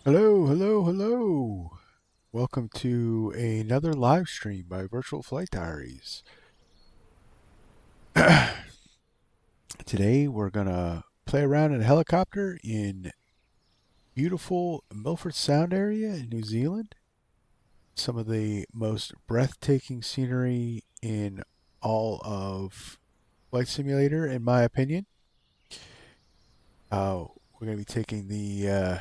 Hello, hello, hello. Welcome to another live stream by Virtual Flight Diaries. Today we're going to play around in a helicopter in beautiful Milford Sound area in New Zealand. Some of the most breathtaking scenery in all of Flight Simulator, in my opinion. We're going to be taking the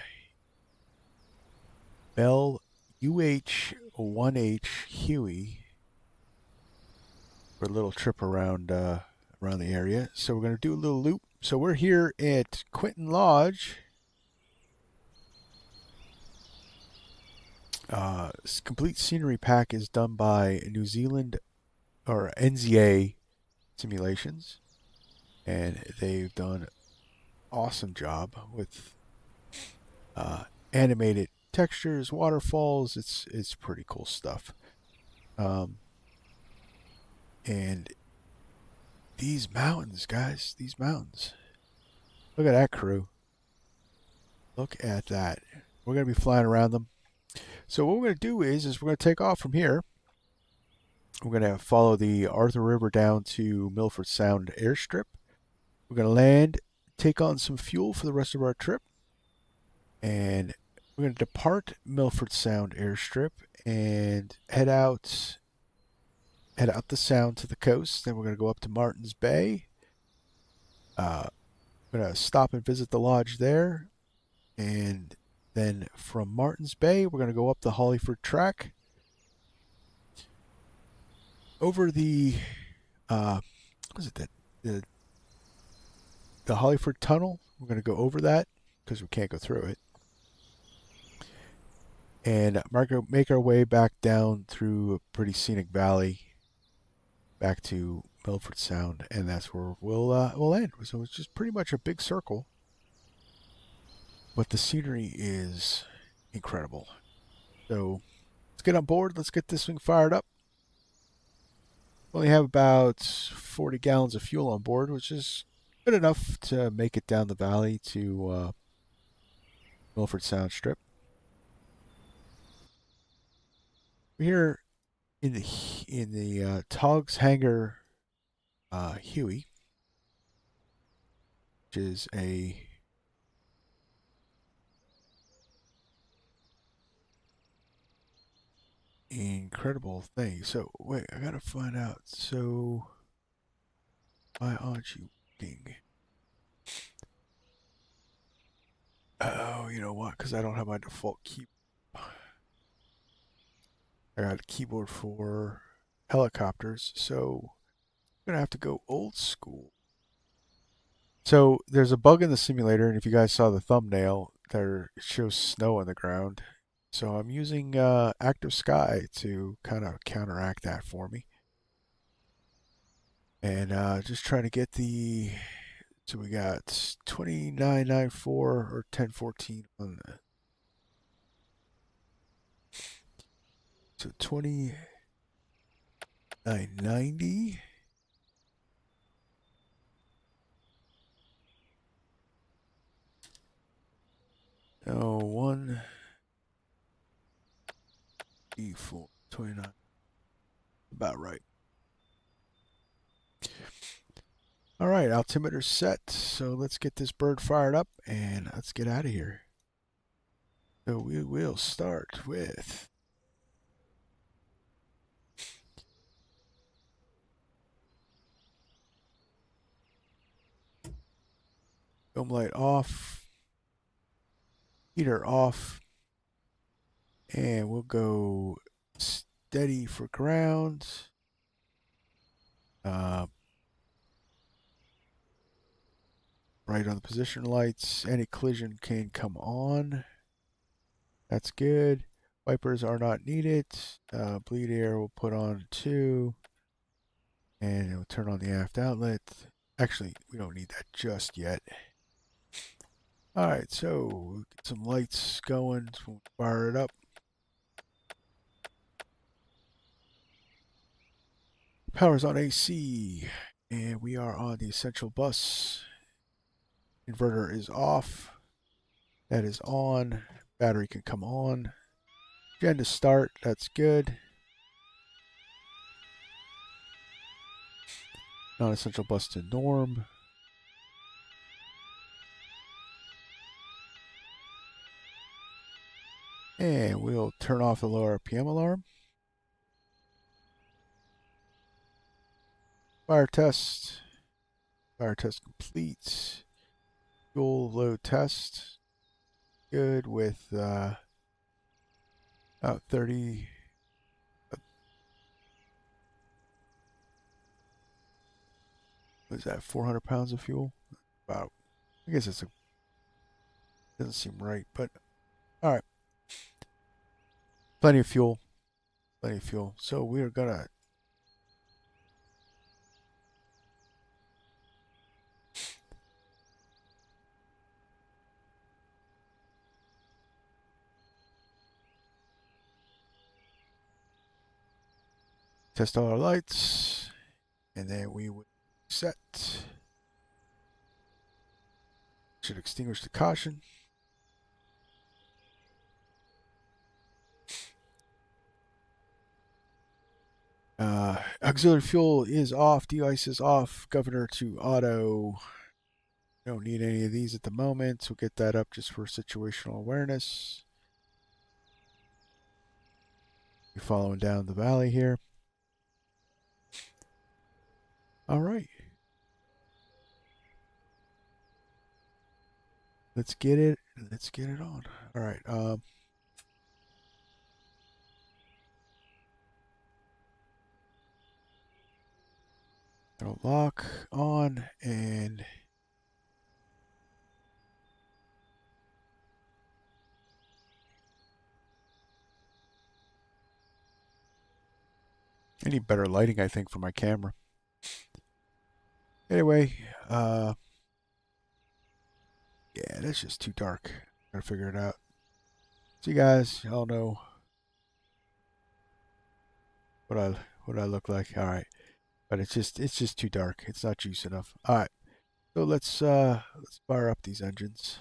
Bell UH-1H Huey for a little trip around the area. So we're going to do a little loop. So we're here at Quintin Lodge. Complete scenery pack is done by New Zealand or NZA Simulations, and they've done an awesome job with animated textures, waterfalls. It's pretty cool stuff. Um, and these mountains, guys, these mountains. Look at that crew. Look at that. We're going to be flying around them. So what we're going to do is we're going to take off from here. We're going to follow the Arthur River down to Milford Sound airstrip. We're going to land, take on some fuel for the rest of our trip, and we're going to depart Milford Sound airstrip and head out the sound to the coast. Then we're going to go up to Martin's Bay. We're going to stop and visit the lodge there, and then from Martin's Bay, we're going to go up the Hollyford track over the what is it that the Hollyford Tunnel. We're going to go over that because we can't go through it, and make our way back down through a pretty scenic valley back to Milford Sound, and that's where we'll end. So it's just pretty much a big circle, but the scenery is incredible. So let's get on board. Let's get this thing fired up. We only have about 40 gallons of fuel on board, which is good enough to make it down the valley to Milford Sound Strip. We're here in the Togs Hangar Huey, which is a incredible thing. So wait, I gotta find out. So why aren't you working? Oh, you know what? Because I don't have my default key. I got a keyboard for helicopters, so I'm gonna have to go old school. So there's a bug in the simulator, and if you guys saw the thumbnail, there it shows snow on the ground. So I'm using Active Sky to kind of counteract that for me, and just trying to get the. So we got 2994 or 1014 on the. So 2990. Oh, 1E4 29. About right. All right, altimeter set. So let's get this bird fired up and let's get out of here. So we will start with dome light off, heater off, and we'll go steady for ground. Right on the position lights. Any collision can come on. That's good. Wipers are not needed. Bleed air we'll put on 2. And it'll turn on the aft outlet. Actually, we don't need that just yet. Alright, so we'll get some lights going. We'll fire it up. Power's on AC. And we are on the essential bus. Inverter is off. That is on. Battery can come on. Gen to start. That's good. Non-essential bus to norm. And we'll turn off the low RPM alarm. Fire test. Fire test complete. Fuel load test. Good with about 30. What is that? 400 pounds of fuel? About. I guess it's a. Doesn't seem right, but all right. Plenty of fuel. Plenty of fuel. So we are gonna. Test all our lights, and then we would set. Should extinguish the caution. Auxiliary fuel is off. De-ice is off. Governor to auto. Don't need any of these at the moment. We'll get that up just for situational awareness. You're following down the valley here. All right. Let's get it. Let's get it on. All right. Lock on and I need better lighting, I think, for my camera. Anyway, yeah, that's just too dark. Gotta figure it out. So you guys, y'all know what I look like. All right, but it's just too dark. It's not juice enough. All right, so let's fire up these engines.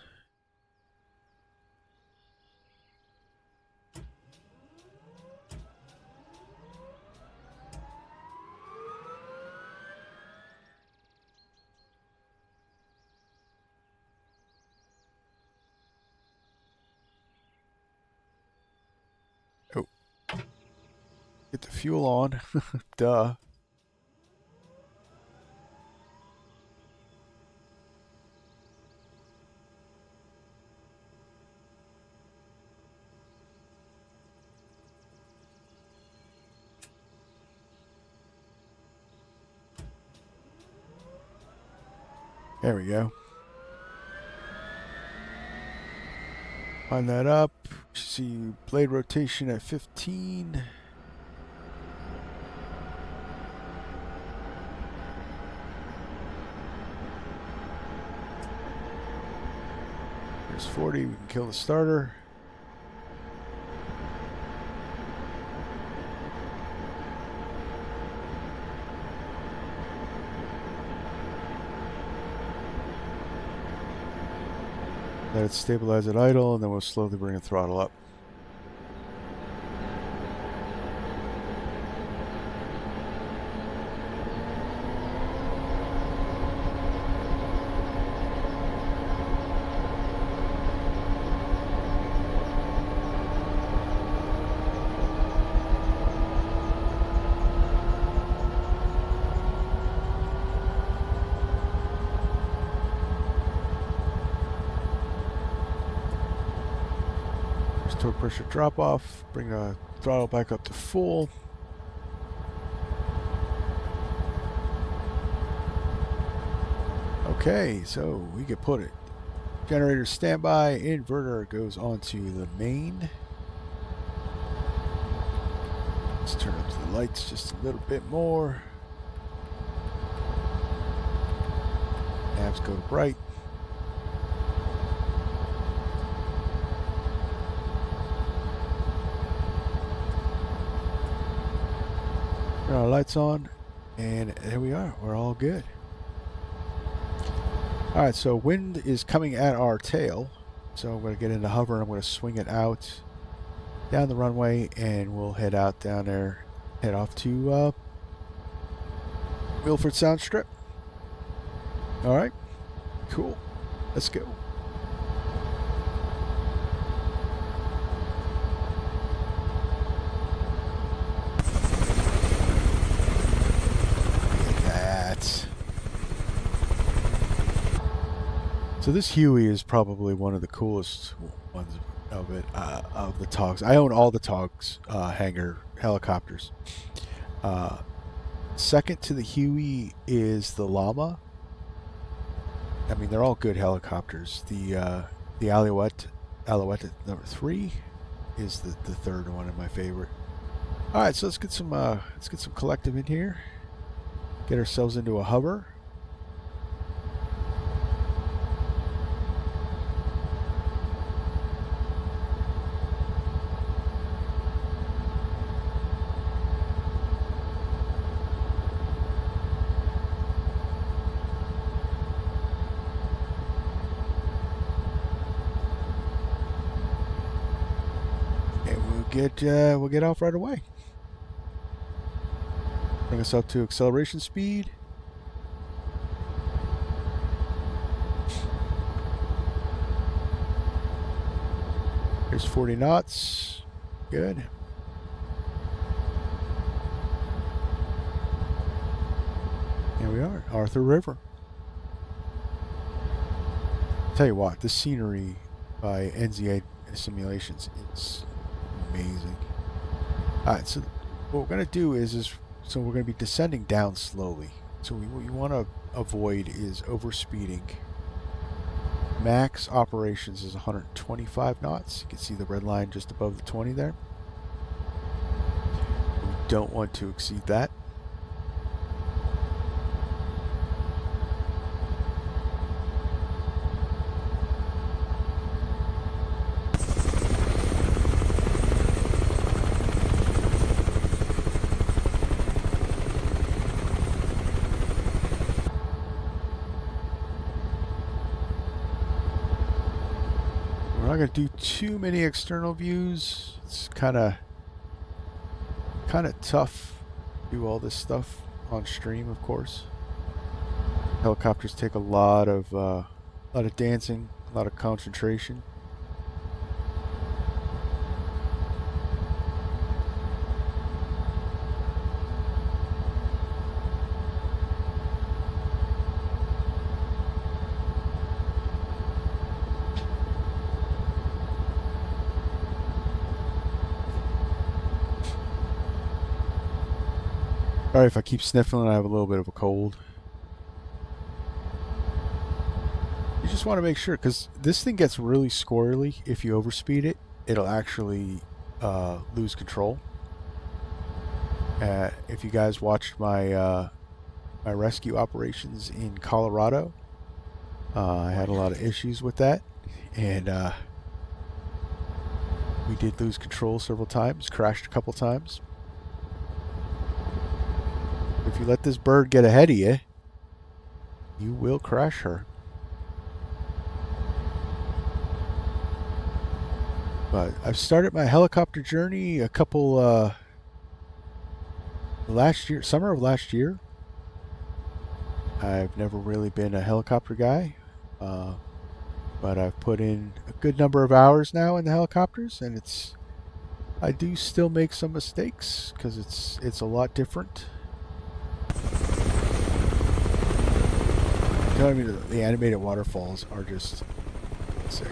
Oh, get the fuel on. Duh. There we go. Line that up. See blade rotation at 15. There's 40. We can kill the starter. Let it stabilize at idle, and then we'll slowly bring the throttle up. Torque pressure drop off, bring the throttle back up to full. Okay, so we can put it. Generator standby, inverter goes onto the main. Let's turn up the lights just a little bit more. Navs go to bright. Turn our lights on, and there we are. We're all good. All right, so wind is coming at our tail, So I'm going to get into hover and I'm going to swing it out down the runway, and we'll head out down there, head off to Milford Sound Strip. All right, cool. Let's go. Look at that. So this Huey is probably one of the coolest ones of it, of the Togs. I own all the Togs hangar helicopters. Second to the Huey is the Llama. I mean, they're all good helicopters. The Alouette number 3 is the third one and my favorite. All right, so let's get some collective in here. Get ourselves into a hover. We'll get off right away. Bring us up to acceleration speed. Here's 40 knots. Good. Here we are, Arthur River. Tell you what, this scenery by NZA Simulations is amazing. Alright, so what we're going to do is so we're going to be descending down slowly. So what you want to avoid is overspeeding. Max operations is 125 knots. You can see the red line just above the 20 there. We don't want to exceed that. We're not going to do too many external views. It's kind of tough to do all this stuff on stream, of course. Helicopters take a lot of dancing, a lot of concentration. Sorry if I keep sniffling, I have a little bit of a cold. You just want to make sure, because this thing gets really squirrely. If you overspeed it, it'll actually lose control. If you guys watched my my rescue operations in Colorado, I had a lot of issues with that, and we did lose control several times, crashed a couple times. If you let this bird get ahead of you, you will crash her. But I've started my helicopter journey a couple last year, summer of last year. I've never really been a helicopter guy, but I've put in a good number of hours now in the helicopters, and I do still make some mistakes because it's a lot different. You know what I mean? The animated waterfalls are just sick.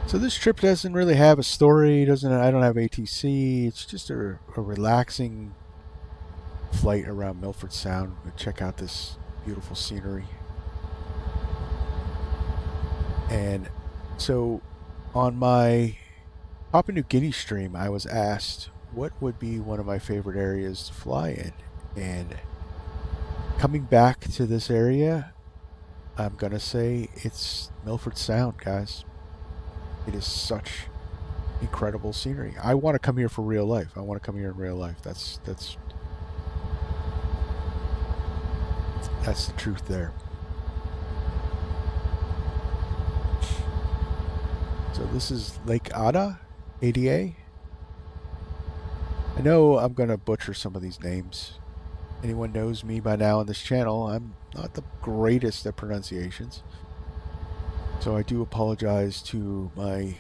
So this trip doesn't really have a story. I don't have ATC. It's just a relaxing flight around Milford Sound. Check out this beautiful scenery. And so on my Papua New Guinea stream, I was asked what would be one of my favorite areas to fly in. And coming back to this area, I'm going to say it's Milford Sound, guys. It is such incredible scenery. I want to come here for real life. I want to come here in real life. That's the truth there. So this is Lake Ada, ADA. I know I'm going to butcher some of these names. Anyone knows me by now on this channel, I'm not the greatest at pronunciations. So I do apologize to my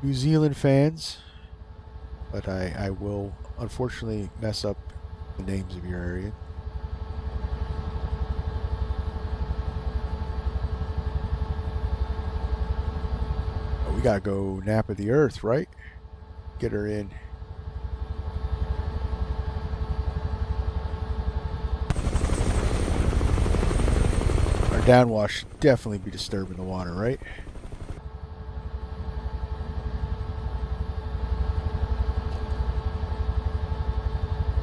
New Zealand fans, but I will unfortunately mess up the names of your area. Oh, we gotta go nap of the earth, right? Get her in. Our downwash should definitely be disturbing the water, right?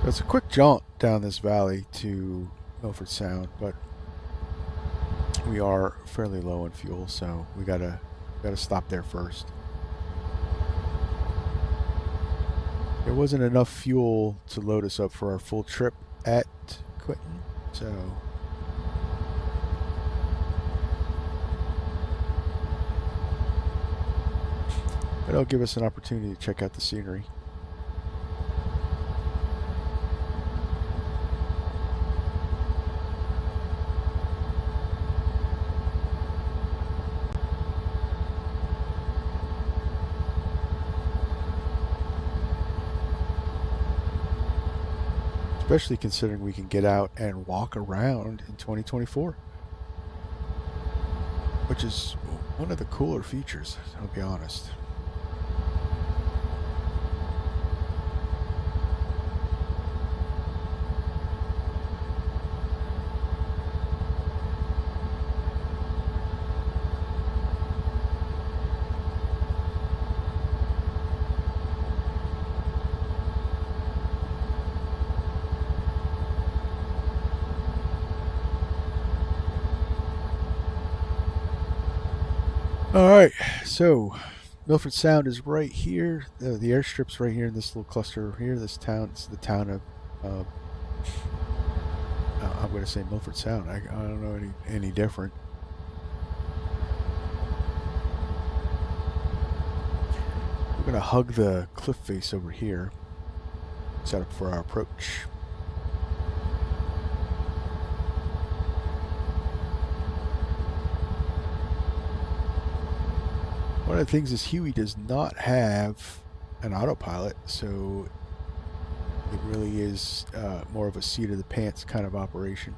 It's a quick jaunt down this valley to Milford Sound, but we are fairly low on fuel, so we gotta stop there first. There wasn't enough fuel to load us up for our full trip at Quintin, so but it'll give us an opportunity to check out the scenery. Especially considering we can get out and walk around in 2024, which is one of the cooler features, I'll be honest. All right, so Milford Sound is right here. The airstrip's right here in this little cluster here. This town, it's the town of. I'm going to say Milford Sound. I don't know any different. We're going to hug the cliff face over here. Set up for our approach. One of the things is Huey does not have an autopilot, so it really is more of a seat of the pants kind of operation.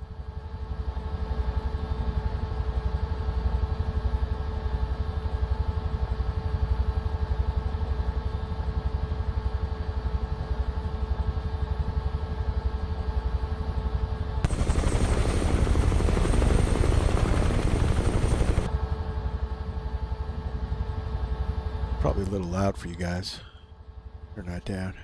Probably a little loud for you guys. Turn that down.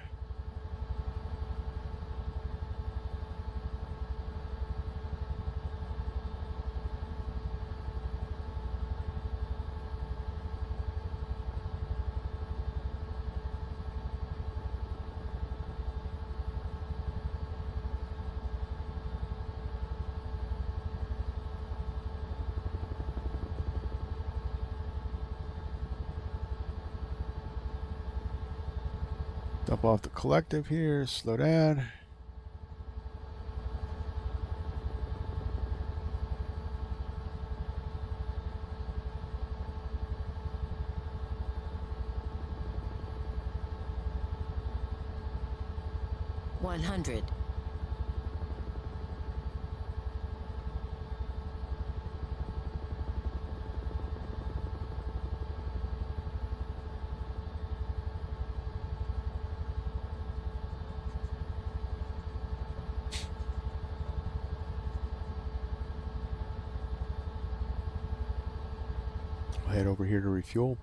Dump off the collective here, slow down. $100. I'll head over here to refuel.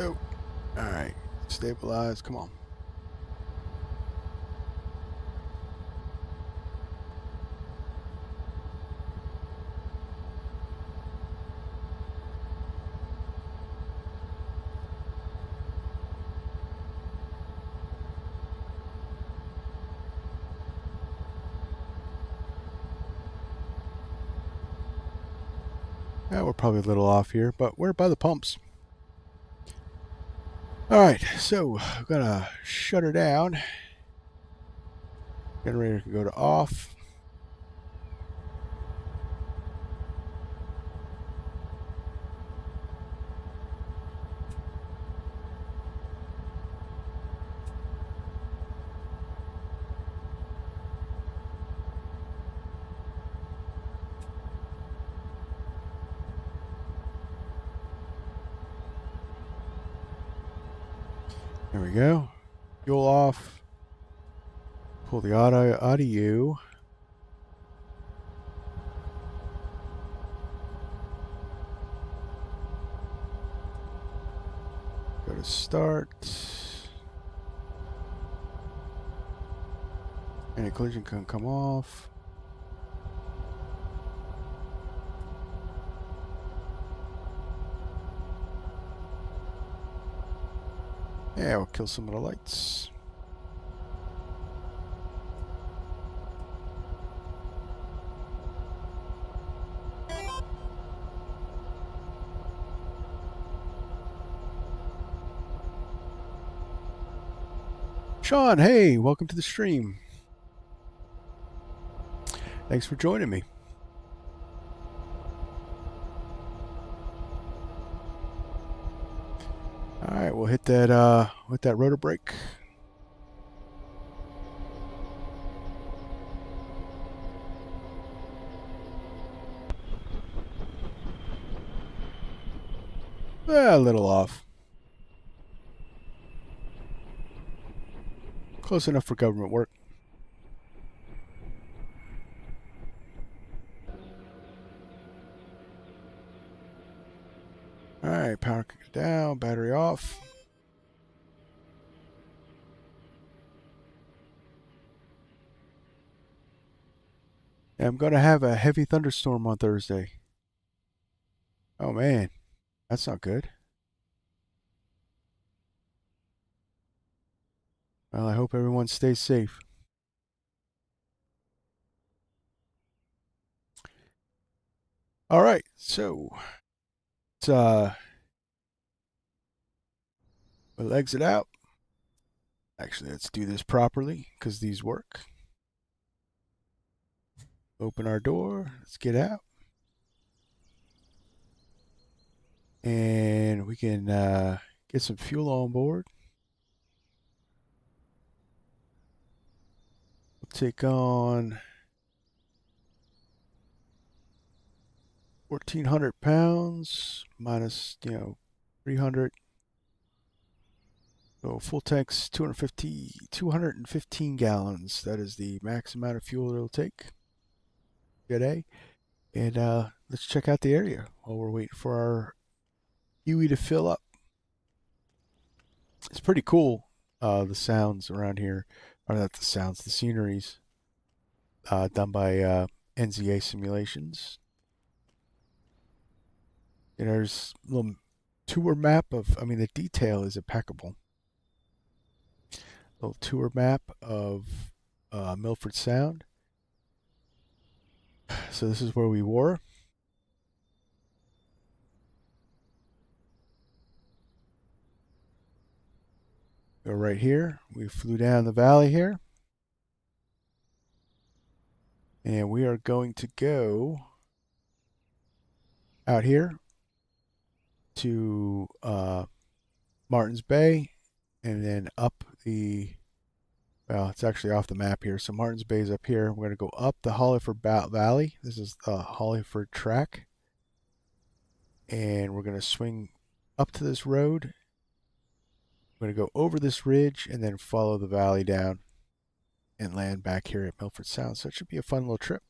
Oh, all right. Stabilize. Come on. Yeah, we're probably a little off here, but we're by the pumps. All right, so I'm gonna shut her down. Generator can go to off. There we go. Fuel off. Pull the auto out of you. Go to start. Any collision can come off. Yeah, we'll kill some of the lights. Sean, hey, welcome to the stream. Thanks for joining me. All right, we'll hit that rotor brake. A little off. Close enough for government work. All right, power down, battery off. And I'm going to have a heavy thunderstorm on Thursday. Oh, man. That's not good. Well, I hope everyone stays safe. All right, so let's we'll exit out. Actually, let's do this properly because these work. Open our door. Let's get out. And we can get some fuel on board. We'll take on 1,400 pounds minus, 300. So full tank's 215 gallons. That is the max amount of fuel it'll take today. And let's check out the area while we're waiting for our Huey to fill up. It's pretty cool, the sounds around here. Or not the sounds, the sceneries done by NZA Simulations. And there's a little tour map of, the detail is impeccable. Little tour map of Milford Sound. So this is where we were. Go right here. We flew down the valley here. And we are going to go out here to Martins Bay and then up the, well, it's actually off the map here. So Martins Bay is up here. We're going to go up the Hollyford Valley. This is the Hollyford track. And we're going to swing up to this road. We're going to go over this ridge and then follow the valley down and land back here at Milford Sound. So it should be a fun little trip.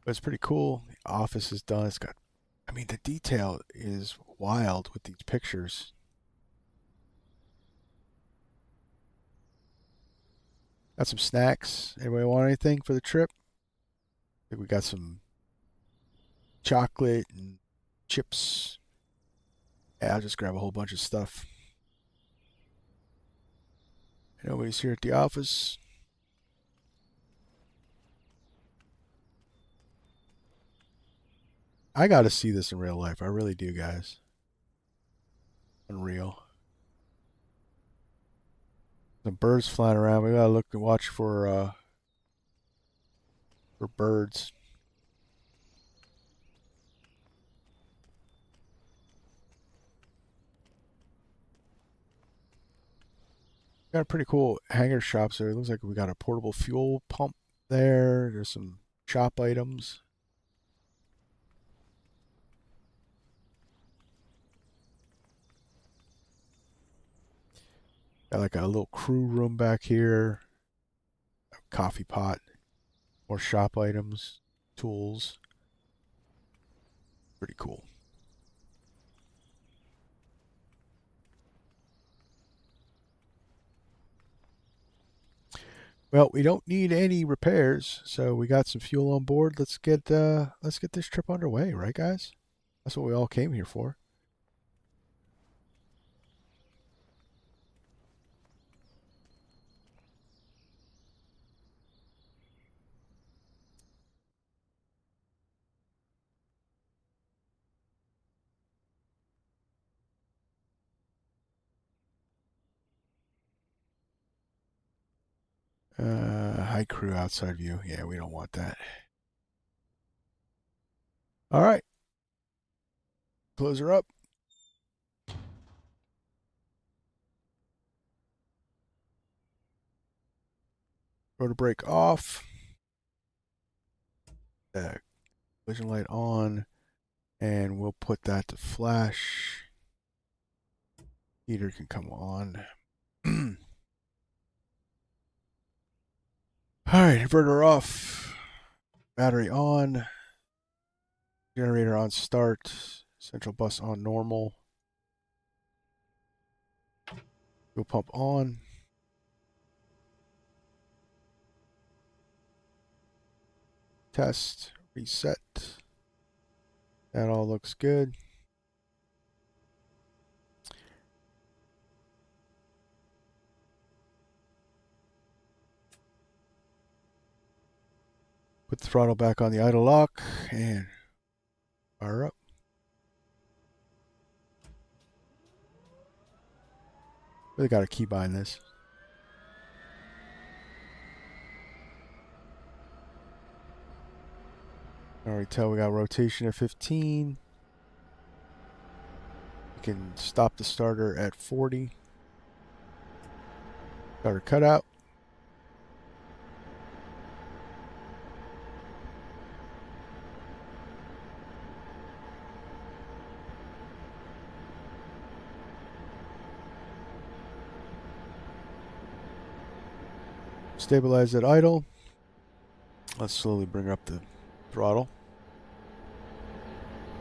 But it's pretty cool. The office is done. It's got I mean, the detail is wild with these pictures. Got some snacks. Anybody want anything for the trip? I think we got some chocolate and chips. Yeah, I'll just grab a whole bunch of stuff. Nobody's here at the office. I got to see this in real life. I really do, guys. Unreal. The birds flying around. We gotta look and watch for birds. Got a pretty cool hangar shops there. It looks like we got a portable fuel pump there. There's some shop items. Got like a little crew room back here. A coffee pot. More shop items. Tools. Pretty cool. Well, we don't need any repairs, so we got some fuel on board. Let's get this trip underway, right, guys? That's what we all came here for. High crew outside view. Yeah, we don't want that. All right. Close her up. Rotor brake off. Collision light on. And we'll put that to flash. Heater can come on. Alright, inverter off. Battery on. Generator on start. Central bus on normal. Fuel pump on. Test. Reset. That all looks good. Put the throttle back on the idle lock and fire up. Really got a keybind this. Already tell we got rotation at 15. We can stop the starter at 40. Starter cutout. Stabilize at idle. Let's slowly bring up the throttle.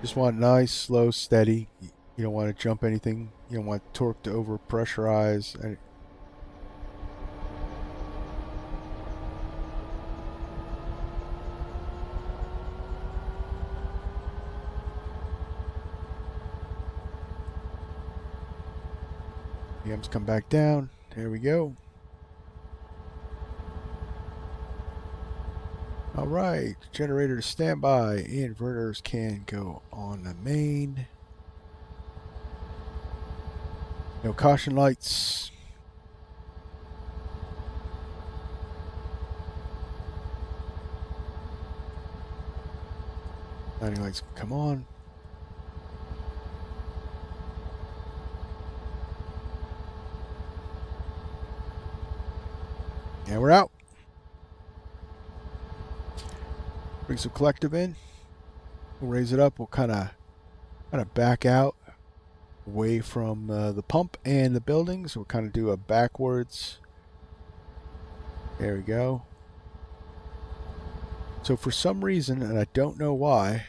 Just want nice, slow, steady. You don't want to jump anything. You don't want torque to over pressurize. PMs come back down. There we go. All right, generator to standby. Inverters can go on the main. No caution lights. Landing lights can come on. And we're out. Bring some collective in. We'll raise it up. We'll kind of back out away from the pump and the buildings. We'll kind of do a backwards. There we go. So for some reason, and I don't know why,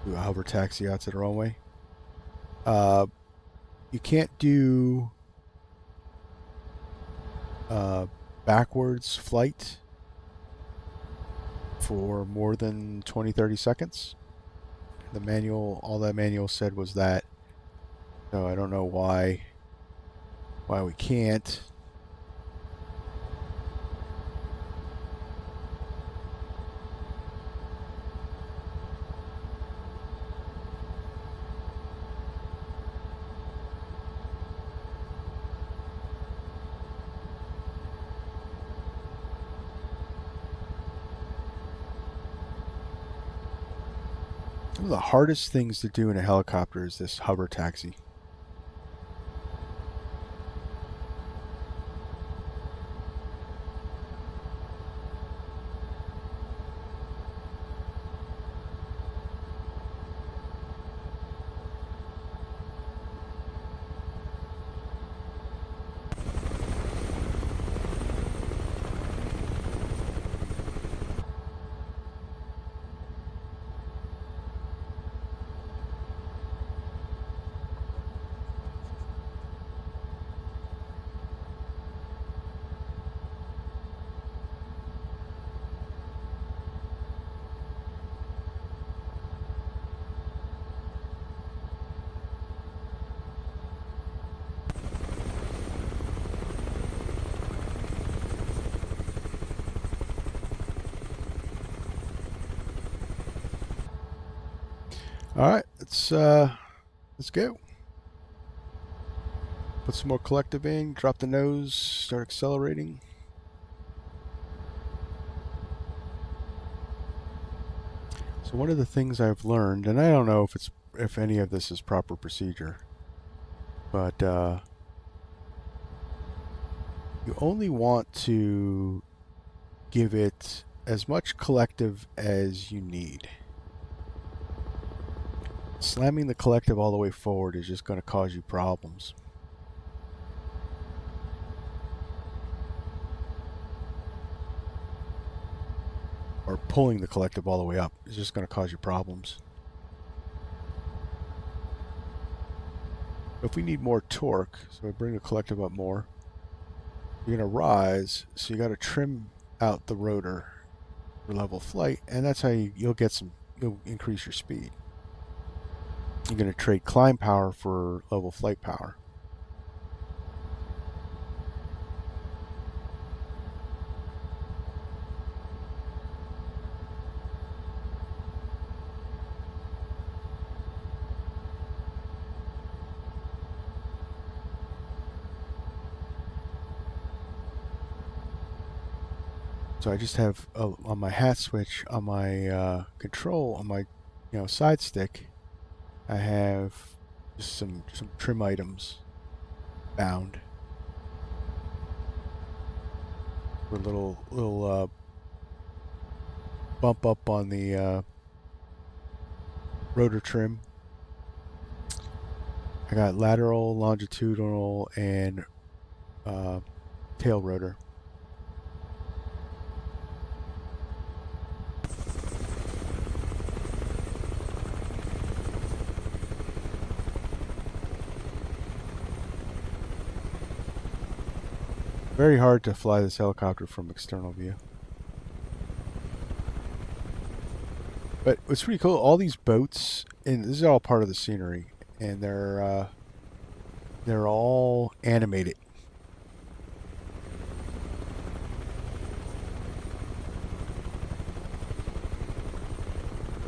Do a hover taxi out to the runway. You can't do backwards flight for more than 20-30 seconds. The manual, all that manual said was that. So I don't know why we can't. One of the hardest things to do in a helicopter is this hover taxi. All right, let's go. Put some more collective in, drop the nose, start accelerating. So one of the things I've learned, and I don't know if any of this is proper procedure, but you only want to give it as much collective as you need. Slamming the collective all the way forward is just going to cause you problems. Or pulling the collective all the way up is just going to cause you problems. If we need more torque, so we bring the collective up more, you're going to rise, so you got to trim out the rotor for level flight, and that's how you'll increase your speed. You're going to trade climb power for level flight power. So I just have on my hat switch, on my control, on my side stick, I have just some trim items bound for a little bump up on the rotor trim. I got lateral, longitudinal, and tail rotor. Very hard to fly this helicopter from external view. But what's pretty cool, all these boats, and this is all part of the scenery, and they're all animated.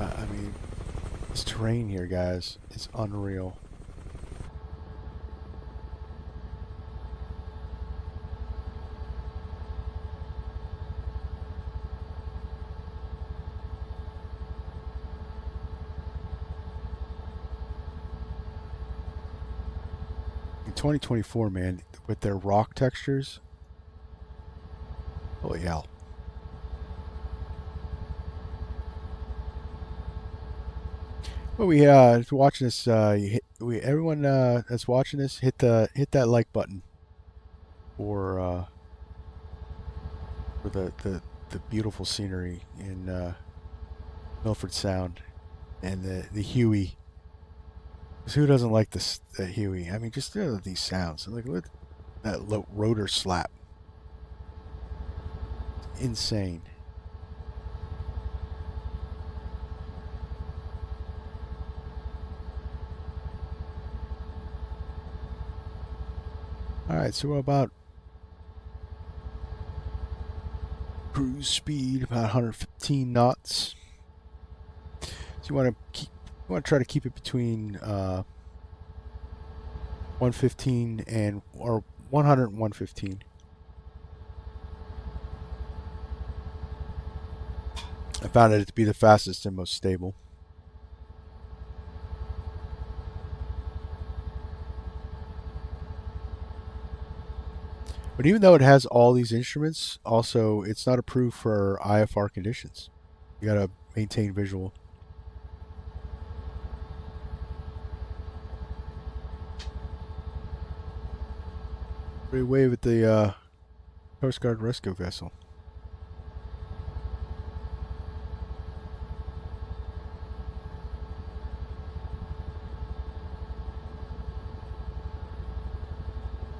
I mean, this terrain here, guys, is unreal. In 2024, man, with their rock textures, holy hell. Well, we watching this. Everyone that's watching this, hit that like button for the beautiful scenery in Milford Sound. and the Huey. 'Cause who doesn't like this the Huey? I mean, just look at these sounds. Look at that rotor slap. Insane. All right, so we're about cruise speed, about 115 knots. So you want to try to keep it between 115 and or 100 and 115. I found it to be the fastest and most stable. But even though it has all these instruments, also it's not approved for IFR conditions. You gotta maintain visual. Pretty wave at the Coast Guard rescue vessel.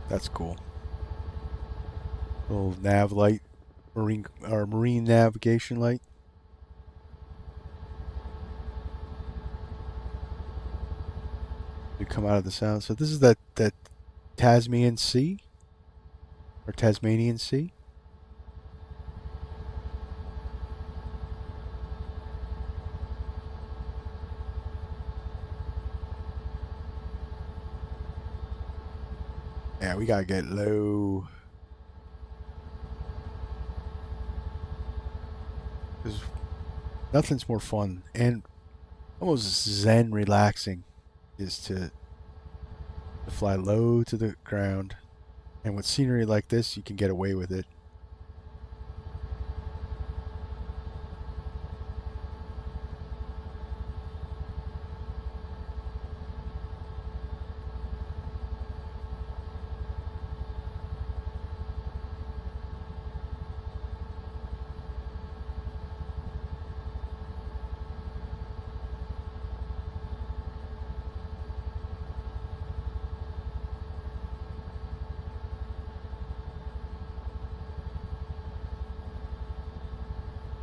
That's cool. Little nav light, marine navigation light. You come out of the sound. So this is that Tasmanian Sea or Tasmanian Sea. Yeah, we gotta get low. Because nothing's more fun and almost zen relaxing is to fly low to the ground. And with scenery like this, you can get away with it.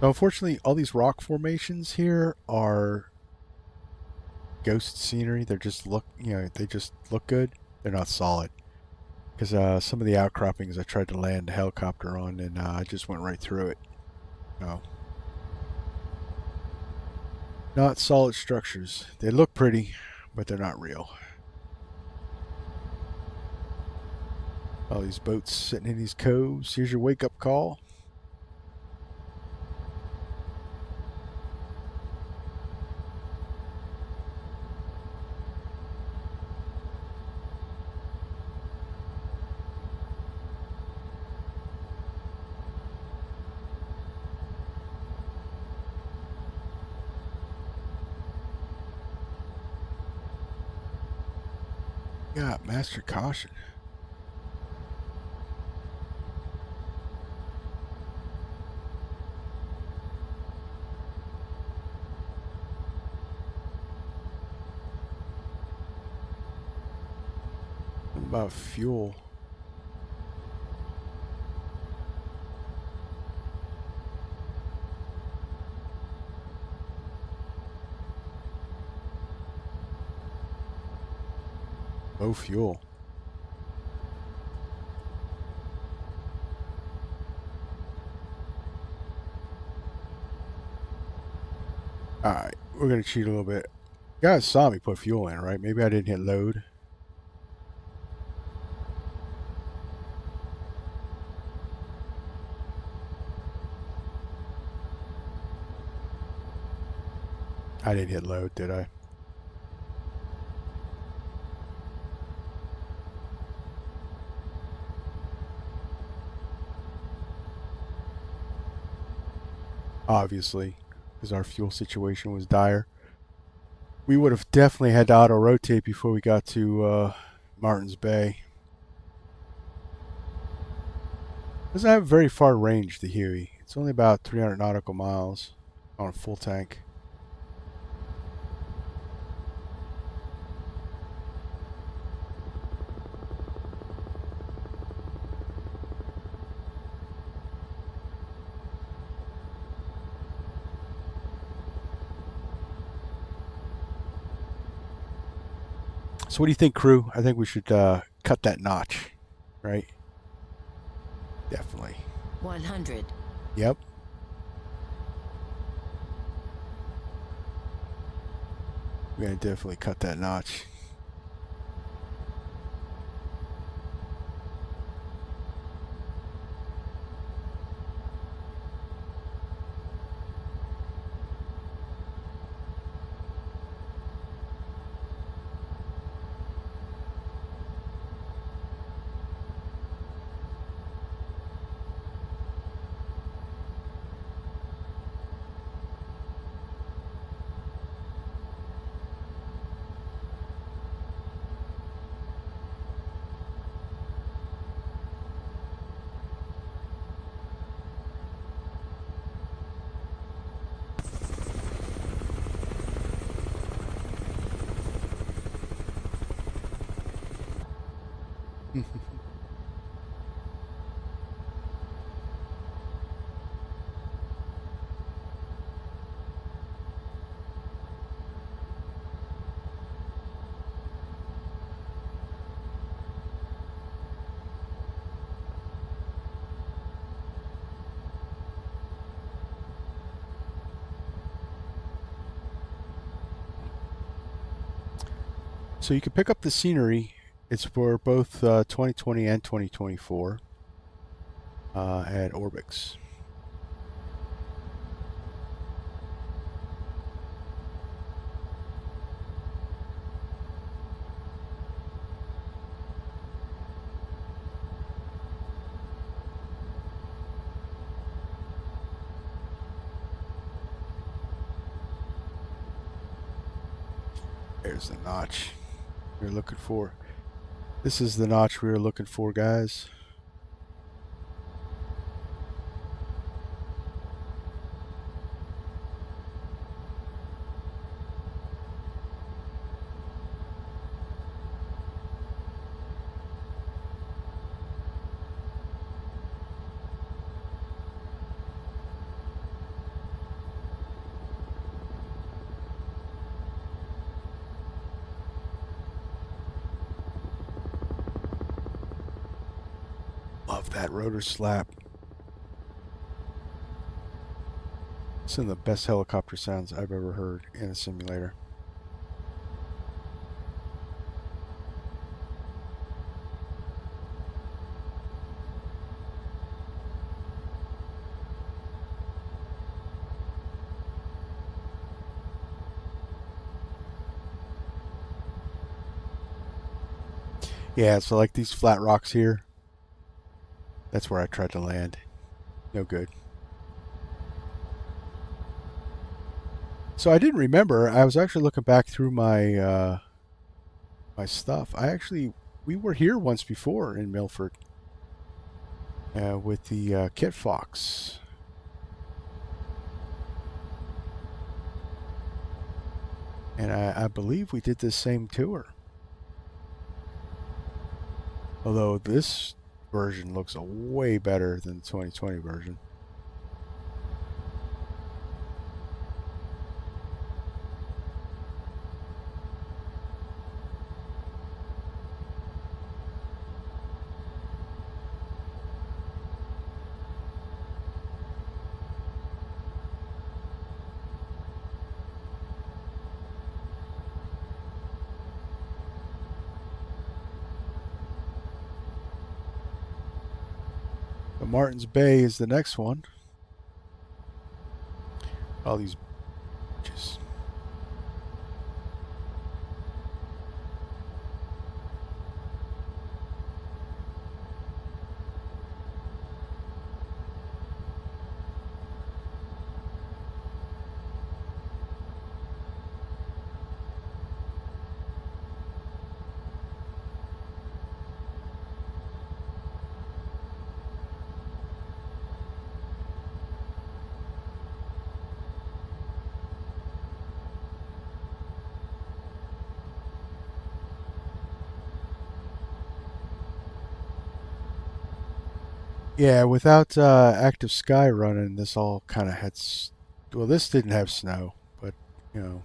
Now, unfortunately, all these rock formations here are ghost scenery. They're just they just look good. They're not solid. Because some of the outcroppings I tried to land a helicopter on, and I just went right through it. No. Not solid structures. They look pretty, but they're not real. All these boats sitting in these coves. Here's your wake-up call. Yeah, master caution. What about fuel? Low fuel. Alright, we're going to cheat a little bit. You guys saw me put fuel in, right? Maybe I didn't hit load. I didn't hit load, did I? Obviously, because our fuel situation was dire. We would have definitely had to auto-rotate before we got to Martins Bay. Doesn't have very far range, the Huey. It's only about 300 nautical miles on a full tank. So what do you think, crew? I think we should cut that notch, right? Definitely. 100. Yep. We're going to definitely cut that notch. So you can pick up the scenery. It's for both 2020 and 2024 at Orbix. There's the notch we were looking for. This is the notch we were looking for, guys. Love that rotor slap. It's one of the best helicopter sounds I've ever heard in a simulator. Yeah, so like these flat rocks here, that's where I tried to land. No good. So I didn't remember. I was actually looking back through my my stuff. We were here once before in Milford with the Kit Fox. And I believe we did this same tour. Although this version looks way better than the 2020 version. But Martins Bay is the next one. All these beaches. Yeah, without active sky running, this all kind of had. Well, this didn't have snow, but you know,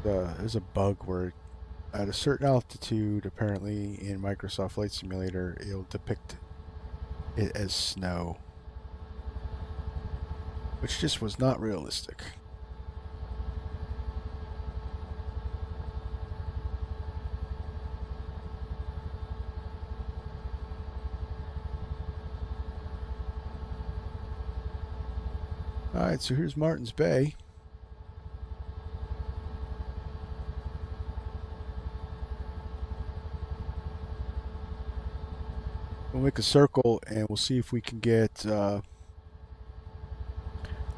there's a bug where at a certain altitude, apparently in Microsoft Flight Simulator, it'll depict it as snow, which just was not realistic. Alright, so here's Martin's Bay. We'll make a circle and we'll see if we can get a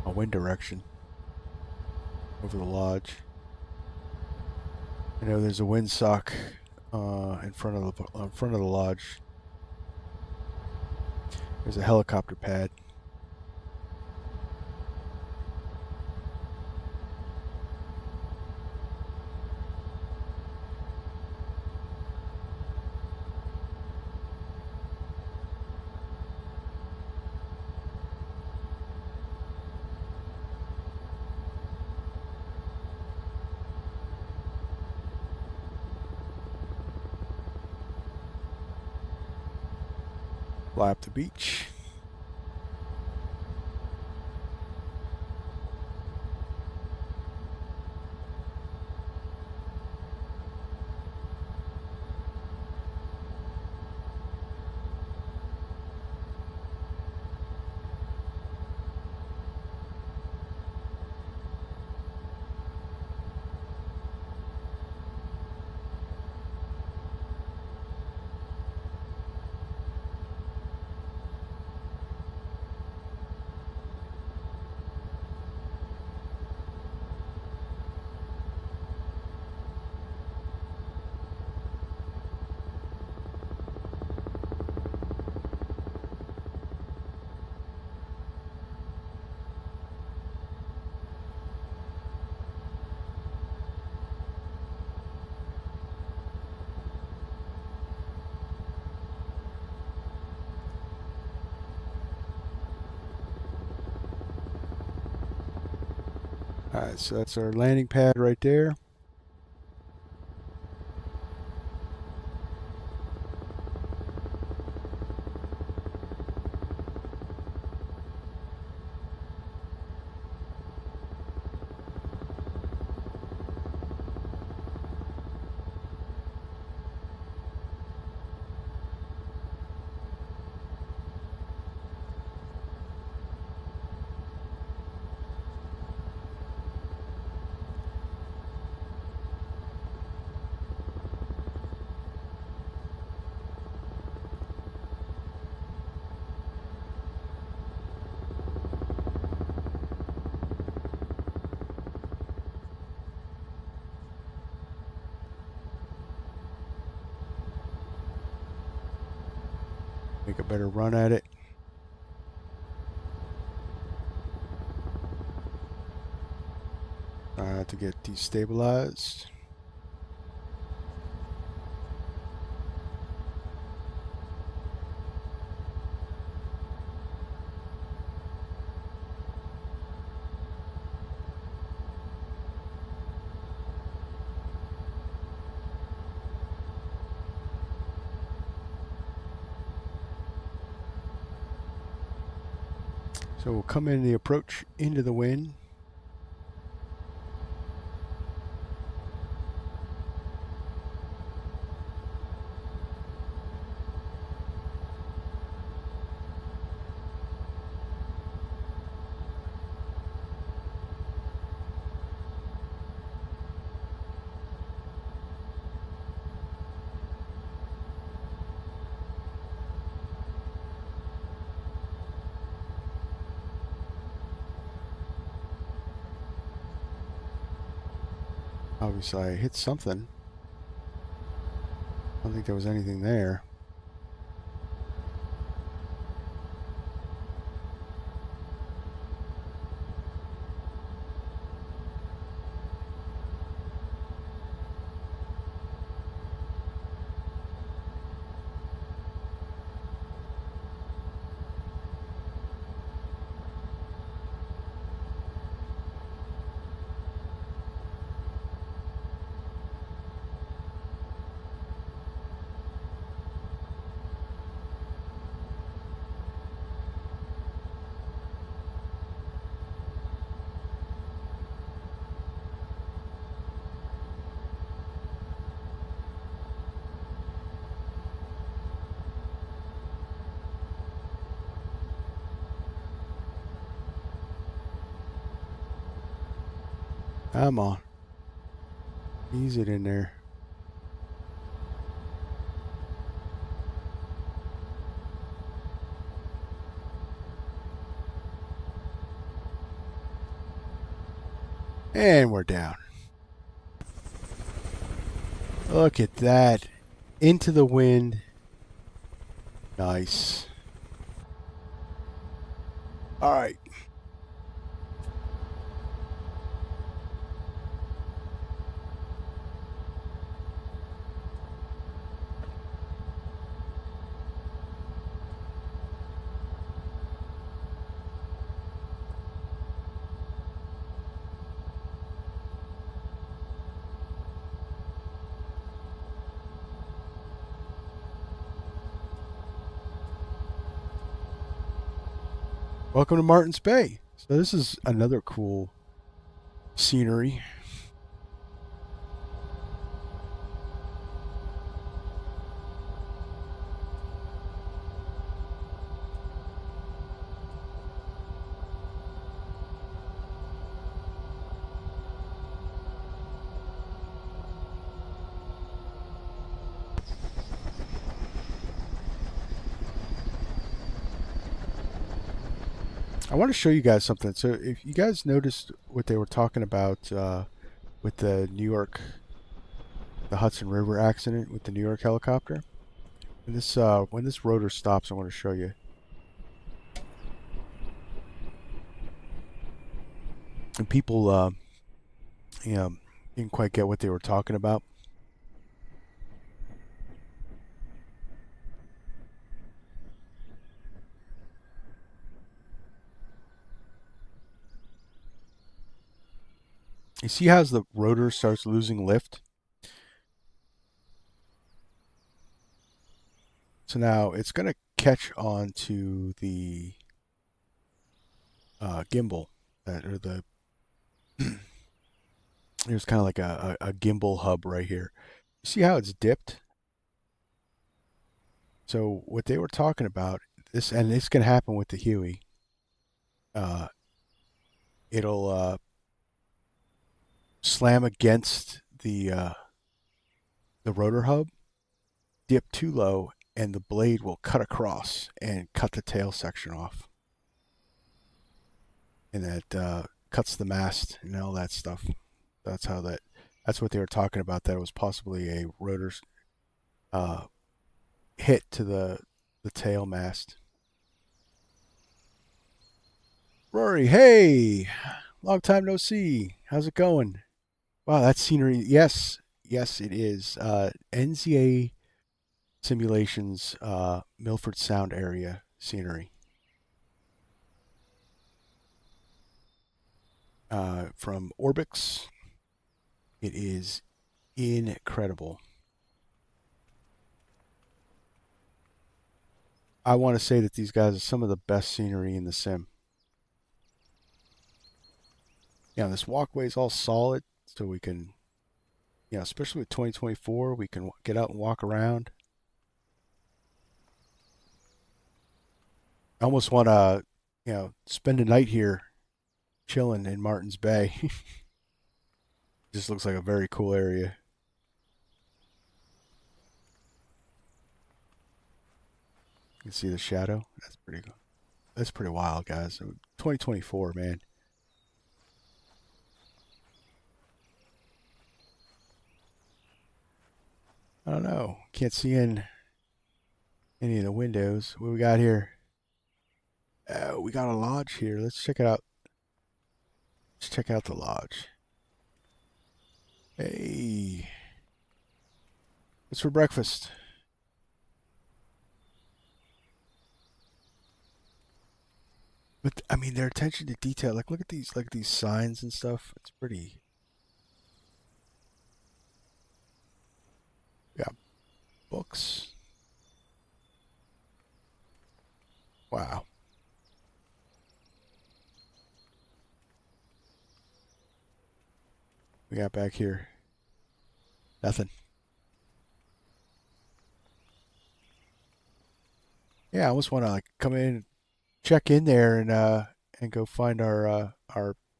wind direction over the lodge. I know there's a windsock in front of the lodge. There's a helicopter pad. Fly up the beach. Alright, so that's our landing pad right there. Make a better run at it. To get destabilized. So we'll come in the approach into the wind. Obviously I hit something. I don't think there was anything there. Come on. Ease it in there. And we're down. Look at that. Into the wind. Nice. All right. Welcome to Martins Bay. So this is another cool scenery. I want to show you guys something. So if you guys noticed what they were talking about with the New York, the Hudson River accident with the New York helicopter, and this when this rotor stops, I want to show you. And people, you know, didn't quite get what they were talking about. You see how the rotor starts losing lift? So now it's going to catch on to the gimbal, or the there's kind of like a gimbal hub right here. You see how it's dipped? So what they were talking about, and this can happen with the Huey. It'll slam against the rotor hub, dip too low, and the blade will cut across and cut the tail section off, and that cuts the mast and all that stuff. That's what they were talking about. That it was possibly a rotor hit to the tail mast. Rory, hey, long time no see. How's it going? Wow, that scenery. Yes, it is. NZA Simulations, Milford Sound area scenery. From Orbix. It is incredible. I want to say that these guys are some of the best scenery in the sim. This walkway is all solid, so we can, especially with 2024, we can get out and walk around. I almost want to, spend a night here chilling in Martins Bay. Just looks like a very cool area. You can see the shadow. That's pretty cool. That's pretty wild, guys. 2024, man. I don't know. Can't see in any of the windows. What we got here? We got a lodge here. Let's check it out. Let's check out the lodge. Hey. What's for breakfast? But I mean, their attention to detail. Like, look at these signs and stuff. It's pretty. Yeah, books. Wow. We got back here. Nothing. Yeah, I almost want to come in, check in there, and go find our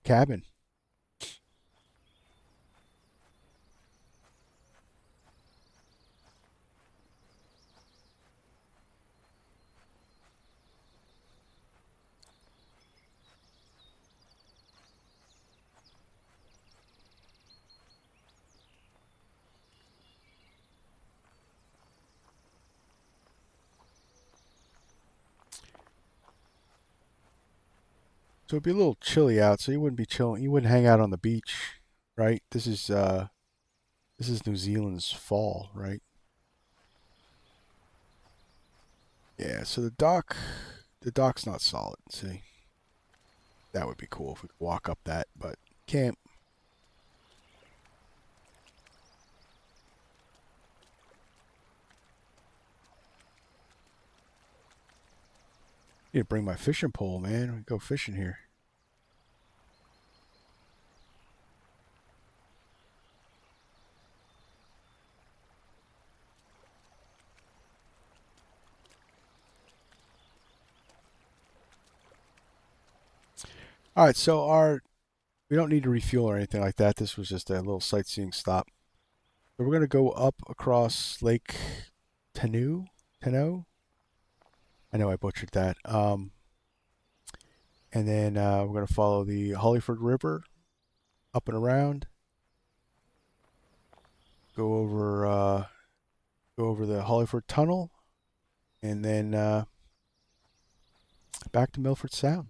cabin. So it'd be a little chilly out, so you wouldn't be chilling. You wouldn't hang out on the beach, right? This is New Zealand's fall, right? Yeah. So the dock's not solid. See, that would be cool if we could walk up that, but can't. Need to bring my fishing pole, man. We go fishing here. All right, so we don't need to refuel or anything like that. This was just a little sightseeing stop. So we're gonna go up across Lake Tenu. I know I butchered that. And then we're gonna follow the Hollyford River up and around. Go over the Hollyford Tunnel, and then back to Milford Sound.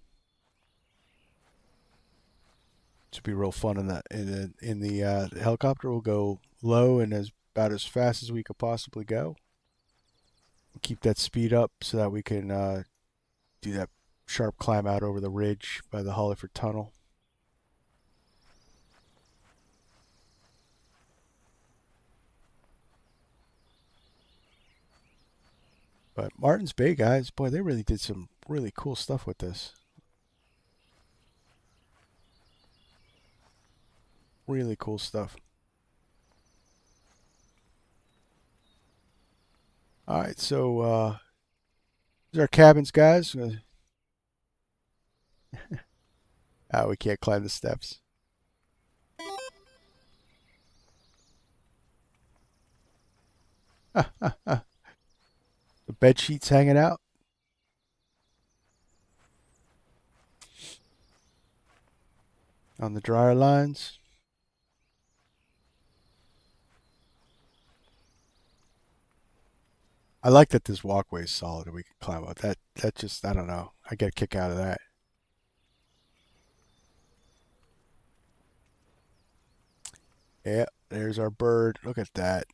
Should be real fun in the helicopter. We'll go low and about as fast as we could possibly go. Keep that speed up so that we can do that sharp climb out over the ridge by the Hollyford Tunnel. But Martin's Bay guys, boy, they really did some really cool stuff with this. Really cool stuff. All right, so these are our cabins, guys. We can't climb the steps. The bed sheets hanging out. On the dryer lines. I like that this walkway is solid and we can climb up. That just, I don't know. I get a kick out of that. Yeah, there's our bird. Look at that.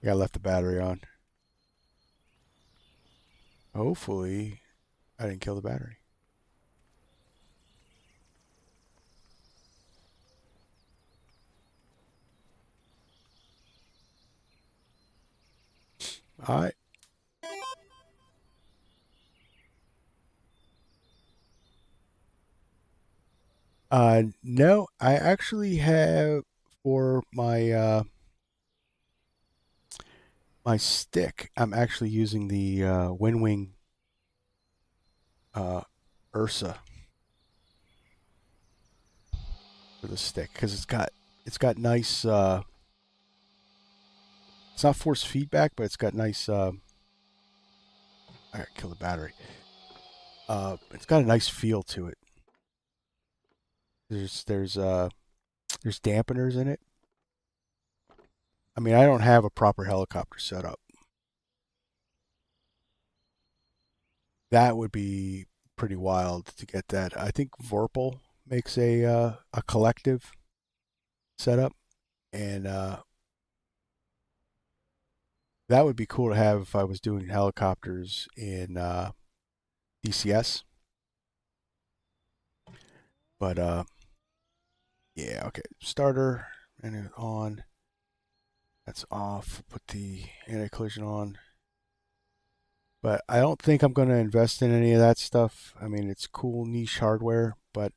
Yeah, I left the battery on. Hopefully, I didn't kill the battery. All right. No, I actually have for my stick. I'm actually using the Windwing Ursa for the stick because it's got nice. It's not force feedback, but it's got nice. I gotta kill the battery. It's got a nice feel to it. There's dampeners in it. I mean, I don't have a proper helicopter set up. That would be pretty wild to get that. I think Vorpal makes a collective setup, and that would be cool to have if I was doing helicopters in DCS. But yeah, okay. Starter and on. That's off. Put the anti-collision on. But I don't think I'm going to invest in any of that stuff. I mean, it's cool niche hardware, but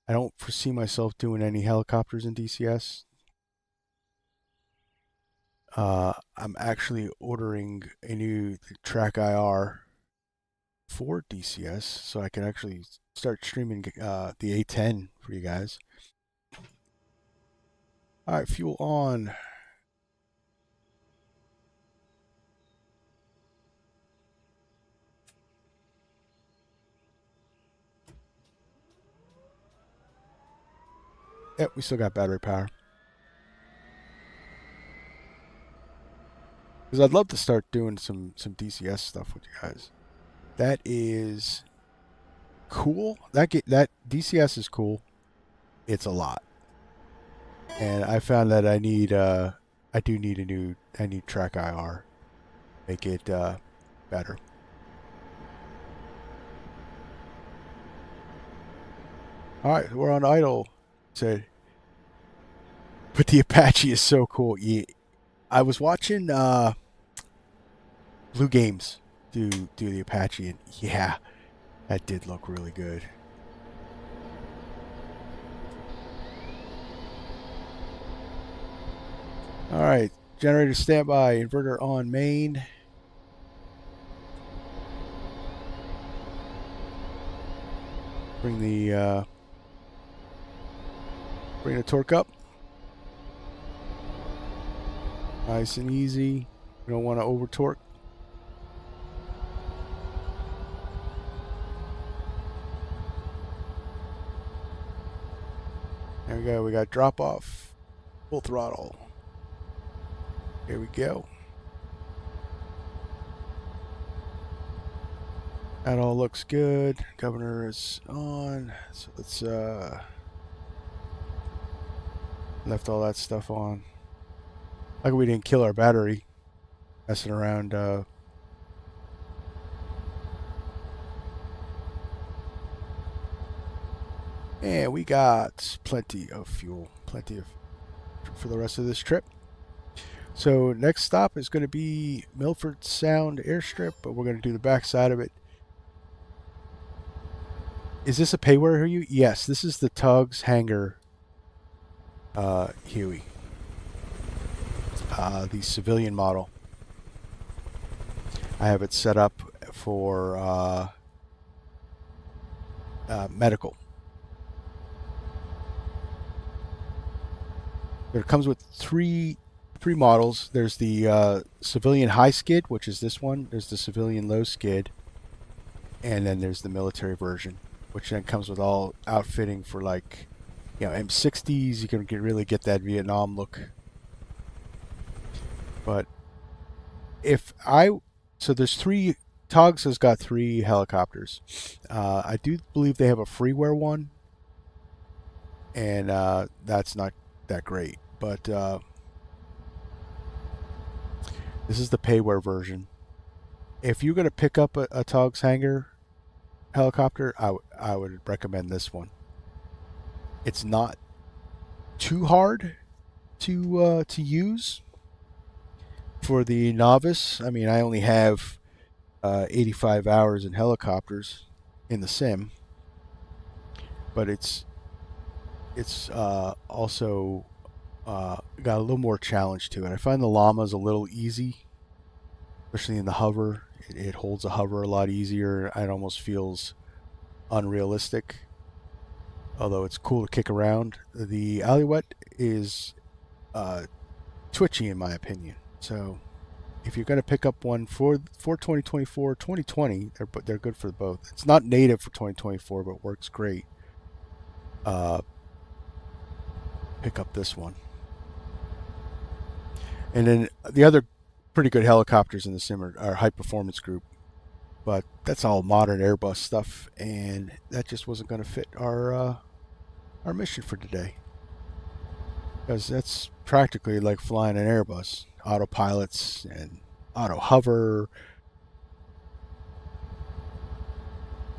I don't foresee myself doing any helicopters in DCS. I'm actually ordering a new track IR for DCS so I can actually start streaming the A10 for you guys. All right, fuel on. Yep, we still got battery power. Because I'd love to start doing some DCS stuff with you guys. That is cool. That DCS is cool. It's a lot, and I found that I do need I need track IR, make it better. All right, we're on idle. Said, but the Apache is so cool. Yeah, I was watching Blue Games do the Apache, and yeah, that did look really good. All right, generator standby, inverter on main. Bring the torque up. Nice and easy. We don't want to over torque. There we go. We got drop off. Full throttle. Here we go. That all looks good. Governor is on. So let's left all that stuff on. Like we didn't kill our battery messing around. And we got plenty of fuel, for the rest of this trip. So next stop is going to be Milford Sound airstrip, but we're going to do the back side of it. Is this a payware, Huey? Yes, this is the Tugs hangar, Huey. The civilian model. I have it set up for medical. It comes with three models. There's the civilian high skid, which is this one. There's the civilian low skid, and then there's the military version, which then comes with all outfitting for, like, you know, M60s. You can really get that Vietnam look. But so there's three. Togs has got 3 helicopters. I do believe they have a freeware one, and that's not that great. But this is the payware version. If you're going to pick up a Togs hangar helicopter, I would recommend this one. It's not too hard to use for the novice. I mean, I only have 85 hours in helicopters in the sim, but it's also got a little more challenge to it. I find the llama's a little easy, especially in the hover. It holds a hover a lot easier. It almost feels unrealistic, although it's cool to kick around. The Alouette is twitchy in my opinion. So if you're going to pick up one for 2024, 2020, they're good for both. It's not native for 2024, but works great. Pick up this one. And then the other pretty good helicopters in the sim are High Performance Group, but that's all modern Airbus stuff, and that just wasn't going to fit our mission for today, because that's practically like flying an Airbus. Autopilots and auto hover.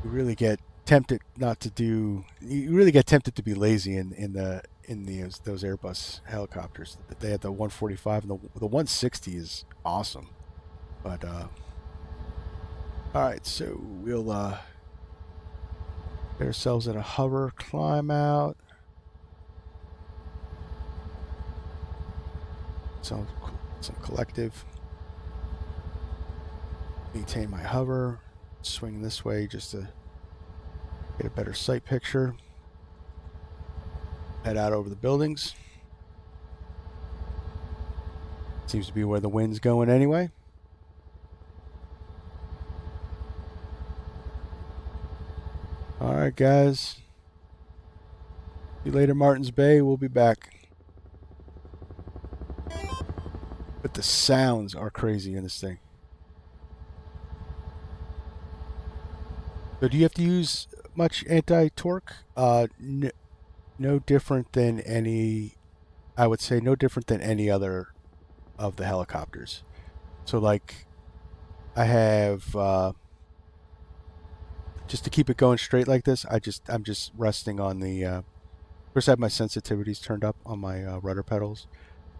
You really get tempted not to do. You really get tempted to be lazy in those Airbus helicopters. They had the 145 and the 160 is awesome. But all right, so we'll get ourselves in a hover, climb out. Some collective. Maintain my hover. Swing this way just to get a better sight picture. Head out over the buildings. Seems to be where the wind's going anyway. All right, guys. See you later, Martins Bay. We'll be back. But the sounds are crazy in this thing. So do you have to use much anti-torque? No different than any, I would say no different than any other of the helicopters. So like I have, just to keep it going straight like this, I'm just resting on the, of course I have my sensitivities turned up on my rudder pedals,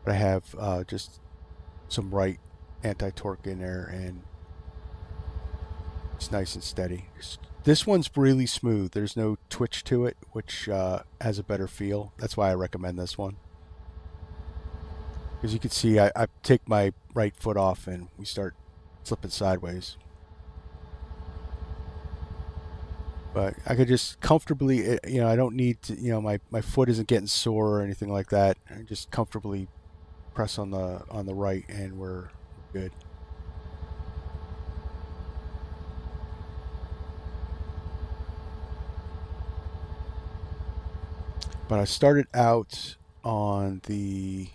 but I have just some right anti-torque in there, and it's nice and steady. This one's really smooth. There's no twitch to it, which has a better feel. That's why I recommend this one. As you can see, I take my right foot off and we start slipping sideways. But I could just comfortably, I don't need to, my foot isn't getting sore or anything like that. I just comfortably press on the right and we're good. But I started out on the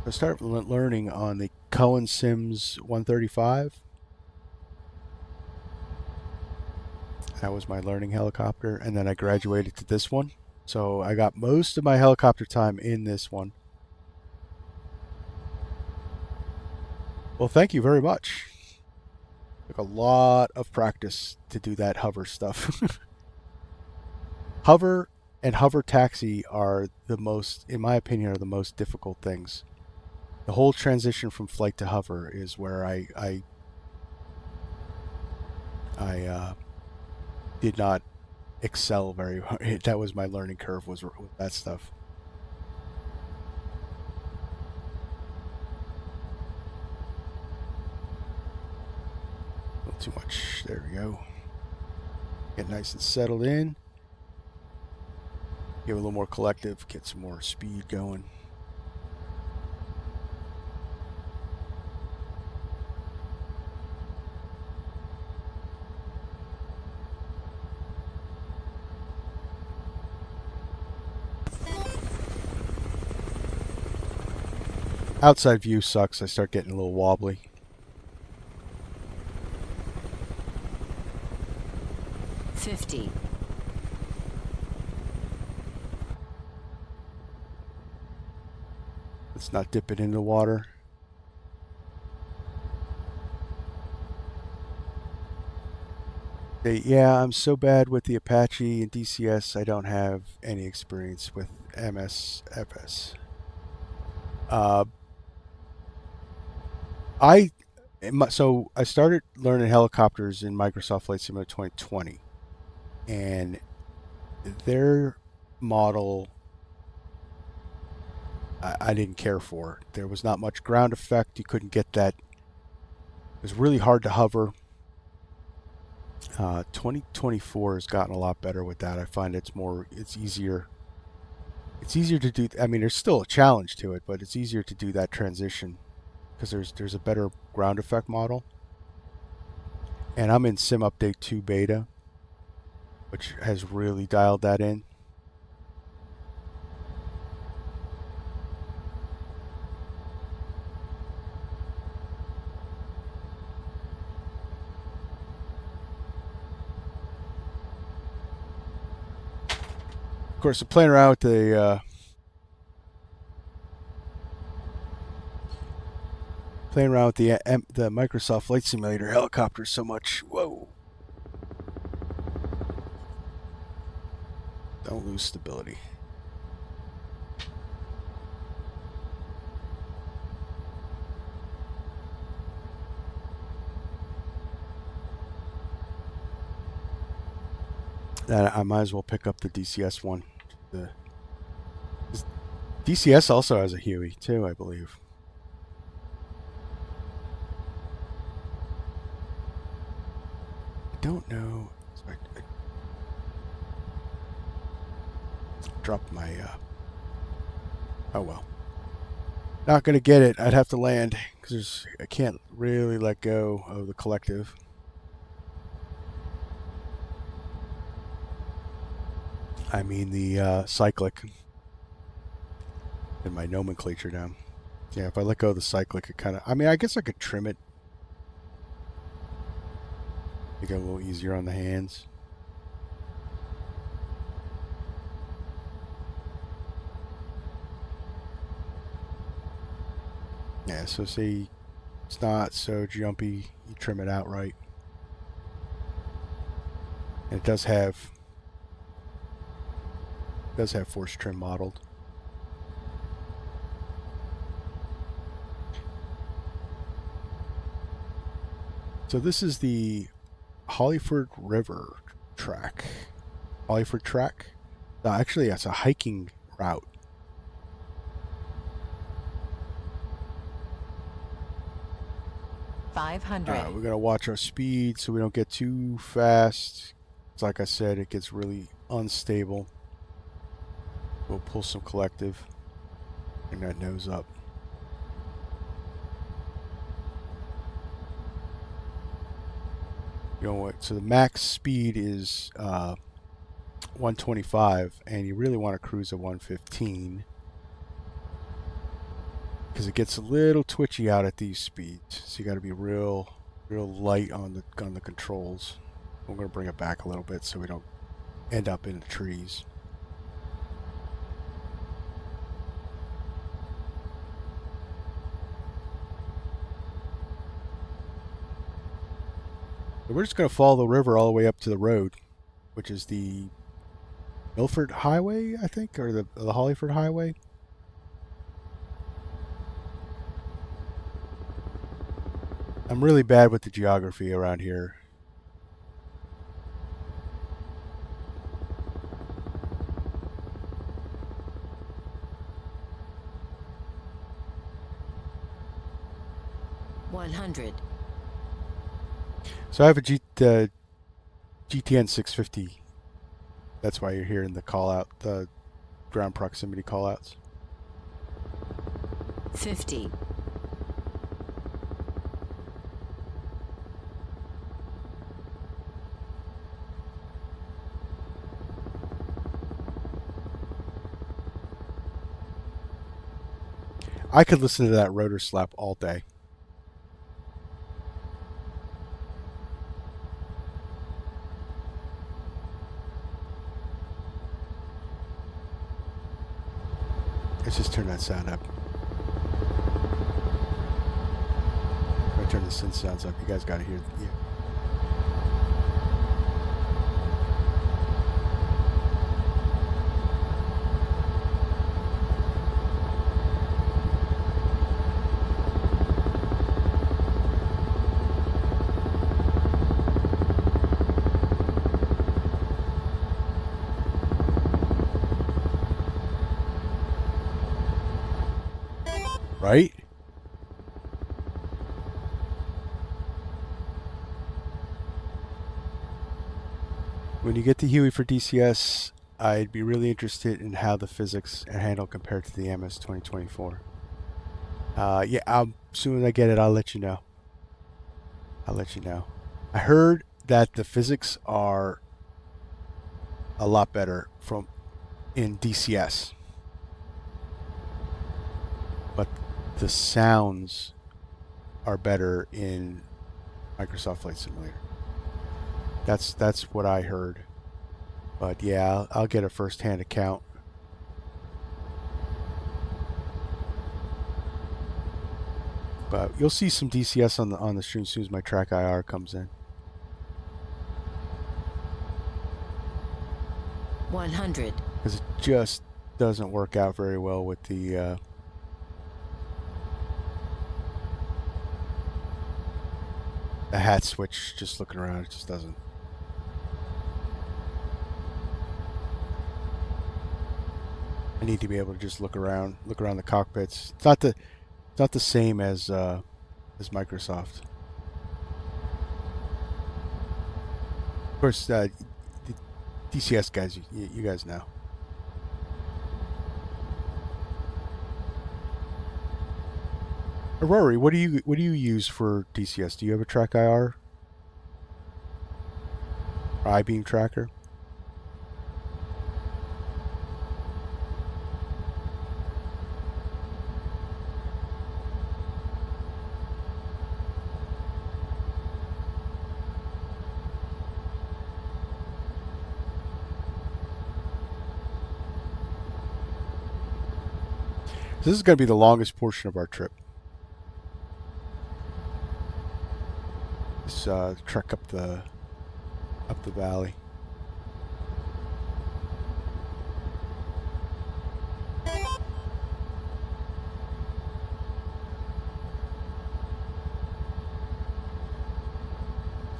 I started learning on the Cohen Sims 135. That was my learning helicopter, and then I graduated to this one. So I got most of my helicopter time in this one. Well, thank you very much. Took a lot of practice to do that hover stuff. Hover and hover taxi are the most, in my opinion, are the most difficult things. The whole transition from flight to hover is where I did not excel very hard. That was my learning curve, was with that stuff. Not too much. There we go. Get nice and settled in. Give it a little more collective. Get some more speed going. Outside view sucks. I start getting a little wobbly. Let's not dip it in the water. Yeah, I'm so bad with the Apache and DCS, I don't have any experience with MSFS. So I started learning helicopters in Microsoft Flight Simulator 2020, and their model I didn't care for. There was not much ground effect. You couldn't get that. It was really hard to hover. 2024 has gotten a lot better with that. I find it's easier. It's easier to do. I mean, there's still a challenge to it, but it's easier to do that transition because there's a better ground effect model. And I'm in Sim Update 2 beta, which has really dialed that in. Of course, I'm playing around with the the Microsoft Flight Simulator helicopter so much. Whoa! Don't lose stability. I might as well pick up the DCS one. The DCS also has a Huey too, I believe. I don't know. I dropped my. Oh well. Not gonna get it. I'd have to land because I can't really let go of the collective. I mean the cyclic. In my nomenclature down. Yeah, if I let go of the cyclic, it kind of. I mean, I guess I could trim it. Make it a little easier on the hands. Yeah, so say it's not so jumpy, you trim it out right. And it does have force trim modeled. So this is the Hollyford River track. Hollyford track. Actually, that's a hiking route. $500. We're gonna watch our speed so we don't get too fast. It's like I said, it gets really unstable. We'll pull some collective. Bring that nose up. You know what? So the max speed is 125, and you really want to cruise at 115 because it gets a little twitchy out at these speeds. So you got to be real light on the controls. We're going to bring it back a little bit so we don't end up in the trees. So we're just going to follow the river all the way up to the road, which is the Milford Highway, I think, or the Hollyford Highway. I'm really bad with the geography around here. $100. So I have a GTN 650. That's why you're hearing the call out, the ground proximity call outs. 50. I could listen to that rotor slap all day. Let's just turn that sound up. I turn the synth sounds up. You guys got to hear. Yeah. Right? When you get to Huey for DCS, I'd be really interested in how the physics are handled compared to the MS 2024. Yeah, as soon as I get it, I'll let you know. I heard that the physics are a lot better in DCS, but the sounds are better in Microsoft Flight Simulator. That's what I heard. But yeah, I'll get a first-hand account. But you'll see some DCS on the stream as soon as my track IR comes in. 100. Because it just doesn't work out very well with the hat switch. Just looking around, it just doesn't. I need to be able to just look around the cockpits. It's not the same as Microsoft. Of course, the DCS guys, you guys know. Rory, what do you use for DCS? Do you have a track IR? Or I-beam tracker? This is going to be the longest portion of our trip. This trek up the valley.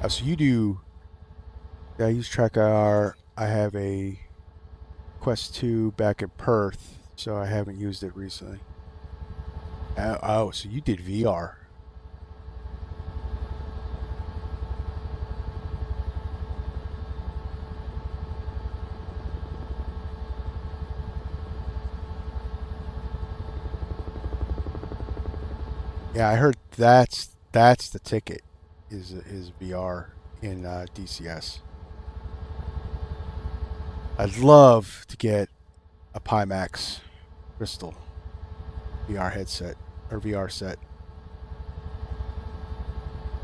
So you do. Yeah, I use Track IR. I have a Quest 2 back in Perth, so I haven't used it recently. Oh, so you did VR. Yeah, I heard that's the ticket is VR in DCS. I'd love to get a Pimax Crystal VR headset or VR set.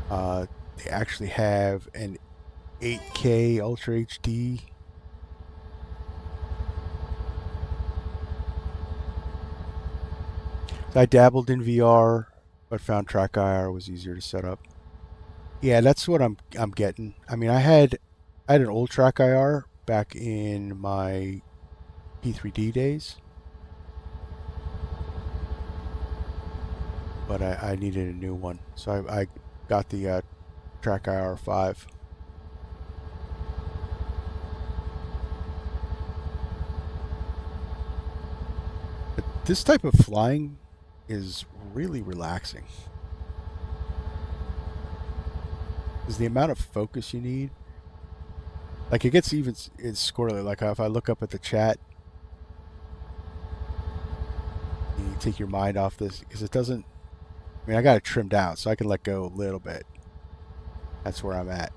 They actually have an 8K Ultra HD. I dabbled in VR, but found Track IR was easier to set up. Yeah, that's what I'm getting. I mean, I had an old Track IR back in my P3D days, but I needed a new one, so I got the Track IR 5. But this type of flying is really relaxing. Is the amount of focus you need. Like it gets even it's squirrely. Like if I look up at the chat, you take your mind off this because it doesn't. I mean, I got it trimmed down so I can let go a little bit. That's where I'm at.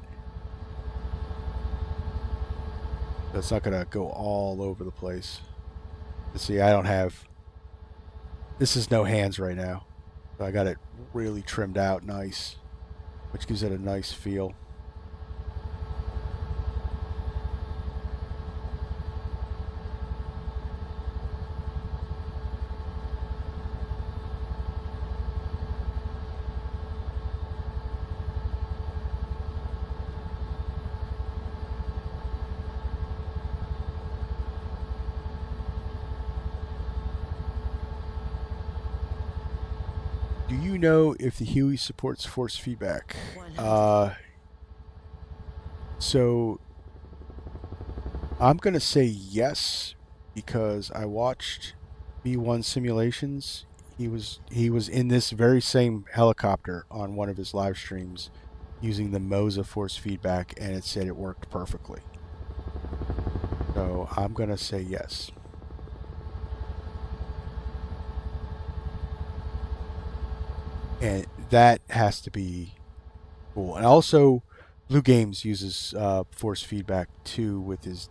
So it's not gonna go all over the place. You see, I don't have. This is no hands right now, so I got it really trimmed out, nice, which gives it a nice feel. Do you know if the Huey supports force feedback? So I'm going to say yes because I watched B1 simulations. He was in this very same helicopter on one of his live streams using the MOSA force feedback, and it said it worked perfectly. So I'm going to say yes. And that has to be cool. And also, Blue Games uses force feedback too with his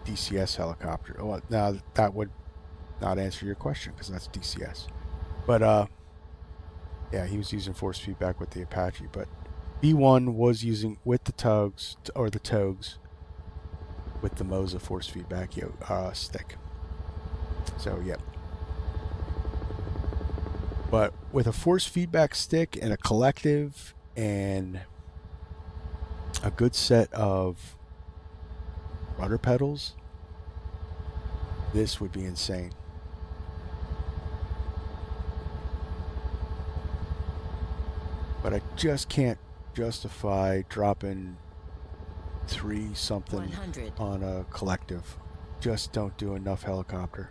DCS helicopter. Oh, now that would not answer your question because that's DCS. But yeah, he was using force feedback with the Apache. But B1 was using with the tugs or the togs with the MOSA force feedback stick. So yep. But with a force feedback stick and a collective and a good set of rudder pedals, this would be insane. But I just can't justify dropping 3 something 100. on a collective. Just don't do enough helicopter.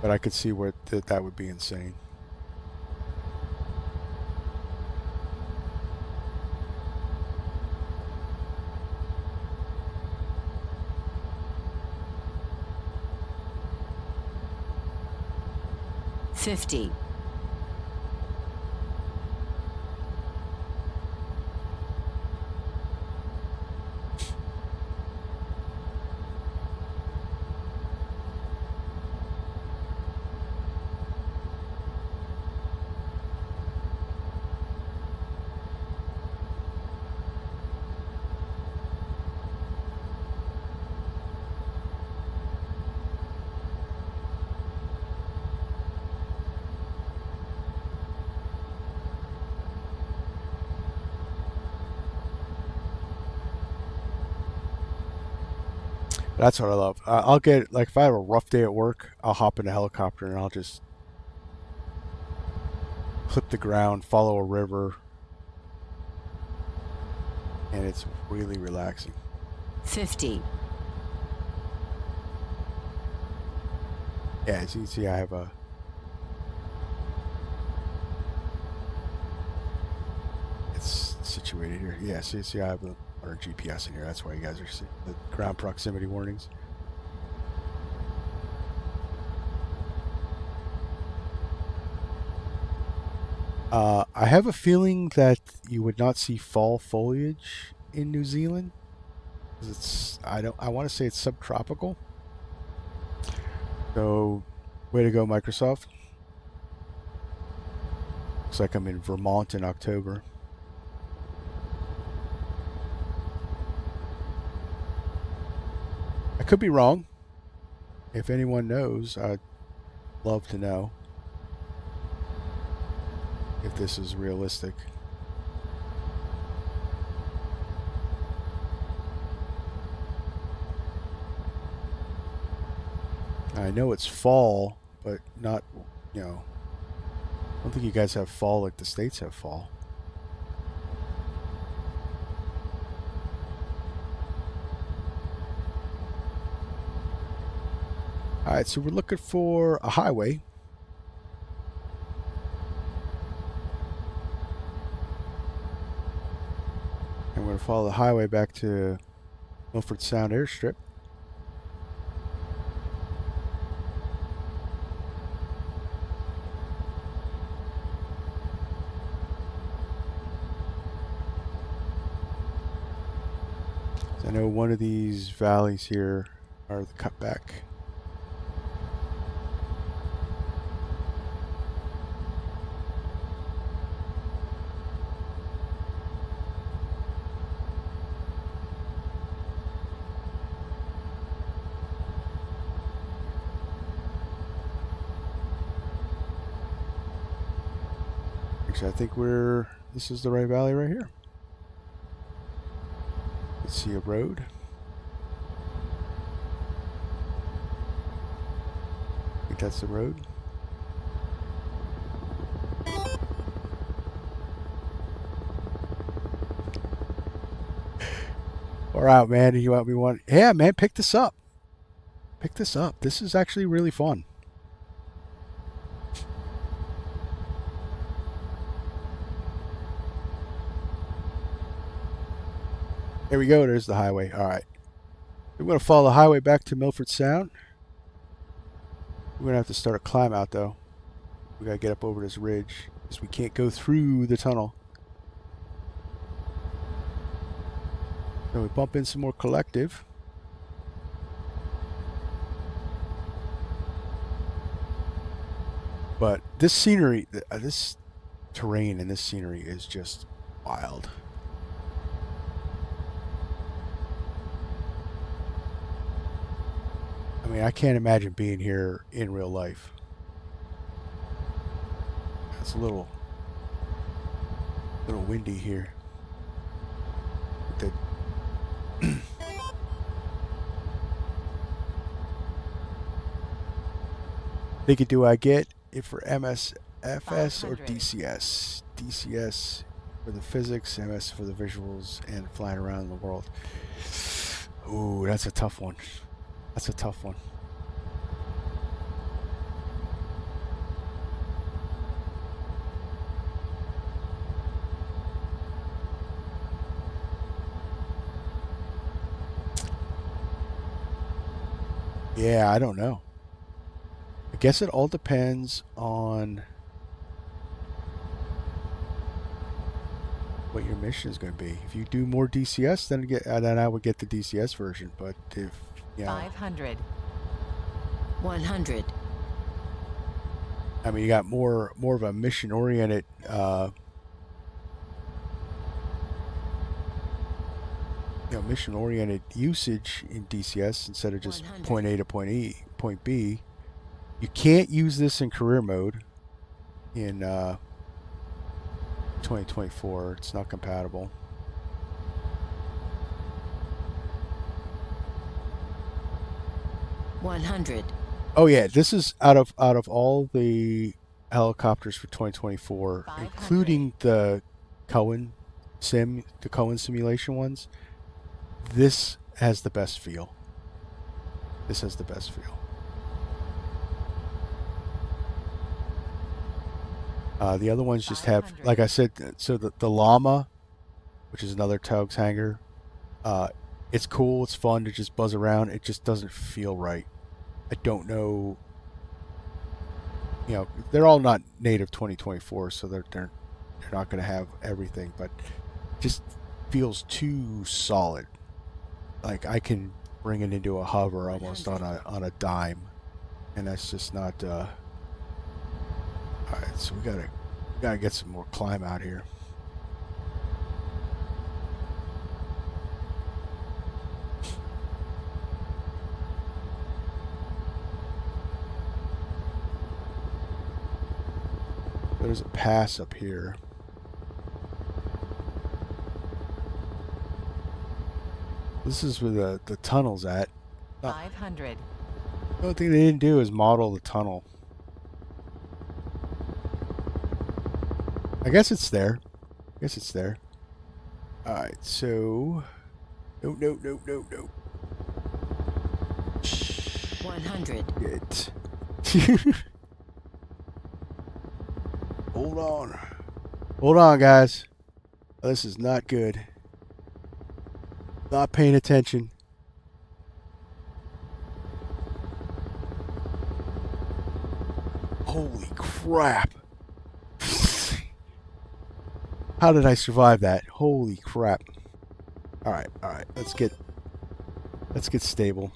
But I could see where that would be insane. $50. That's what I love. I'll get, like, if I have a rough day at work, I'll hop in a helicopter and I'll just clip the ground, follow a river, and it's really relaxing. 50, Yeah, as you can see, I have a. It's situated here. Yeah, see, I have our GPS in here. That's why you guys are seeing the ground proximity warnings. I have a feeling that you would not see fall foliage in New Zealand. I want to say it's subtropical. So, way to go, Microsoft. Looks like I'm in Vermont in October. I could be wrong. If anyone knows, I'd love to know if this is realistic. I know it's fall, but not, you know, I don't think you guys have fall like the States have fall. All right, so we're looking for a highway. And we're going to follow the highway back to Milford Sound airstrip. I know one of these valleys here are the cutback. Actually, I think this is the right valley right here. Let's see a road. I think that's the road. All right, man. You want me one? Yeah, man. Pick this up. Pick this up. This is actually really fun. There we go. There's the highway. All right. We're going to follow the highway back to Milford Sound. We're going to have to start a climb out, though. We got to get up over this ridge because we can't go through the tunnel. So we bump in some more collective. But this scenery, this terrain and this scenery is just wild. I mean, I can't imagine being here in real life. It's a little windy here. Thinking, do I get it for MSFS or DCS? DCS for the physics, MS for the visuals, and flying around the world. Ooh, that's a tough one. That's a tough one. Yeah, I don't know. I guess it all depends on what your mission is going to be. If you do more DCS, then I would get the DCS version. But if 500, 100. I mean, you got more of a mission oriented. Mission oriented usage in DCS instead of just 100. point A to point B. You can't use this in career mode in 2024. It's not compatible. 100. Oh yeah, this is out of all the helicopters for 2024, 500. including the Cohen simulation ones. This has the best feel. This has the best feel. The other ones just have, 500. like I said, so the Llama, which is another Tugs hangar, it's cool, it's fun to just buzz around. It just doesn't feel right. I don't know. You know, they're all not native 2024, so they're not going to have everything, but it just feels too solid. Like I can bring it into a hover almost on a dime, and that's just not. All right, so we gotta get some more climb out here. There's a pass up here. This is where the tunnel's at. 500. The only thing they didn't do is model the tunnel. I guess it's there. I guess it's there. Alright, so... No. 100. Shit. Hold on. Hold on, guys. This is not good. Not paying attention. Holy crap. How did I survive that? Holy crap. Alright. Let's get stable.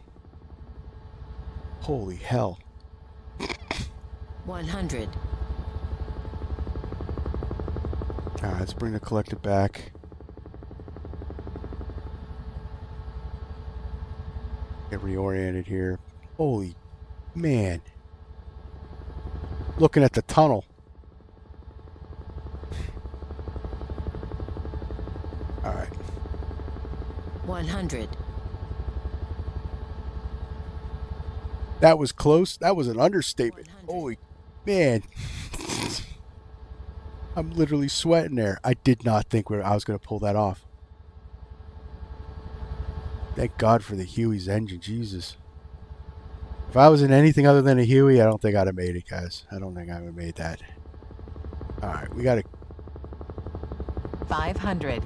Holy hell. 100. Alright, let's bring the collective back. Get reoriented here. Holy man. Looking at the tunnel. Alright. 100. That was close. That was an understatement. 100. Holy man. I'm literally sweating there. I did not think I was going to pull that off. Thank God for the Huey's engine. Jesus. If I was in anything other than a Huey, I don't think I'd have made it, guys. I don't think I would have made that. Alright, we gotta 500.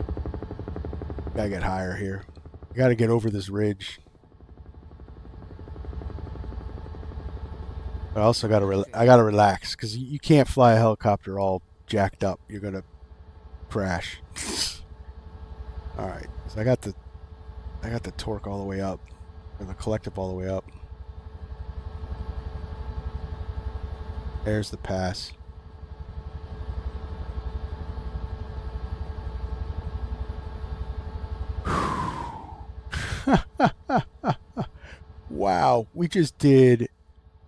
get higher here. We gotta get over this ridge. But I also gotta relax, because you can't fly a helicopter all jacked up. You're gonna crash. Alright, so I got the torque all the way up, or the collective all the way up. There's the pass. Wow, we just did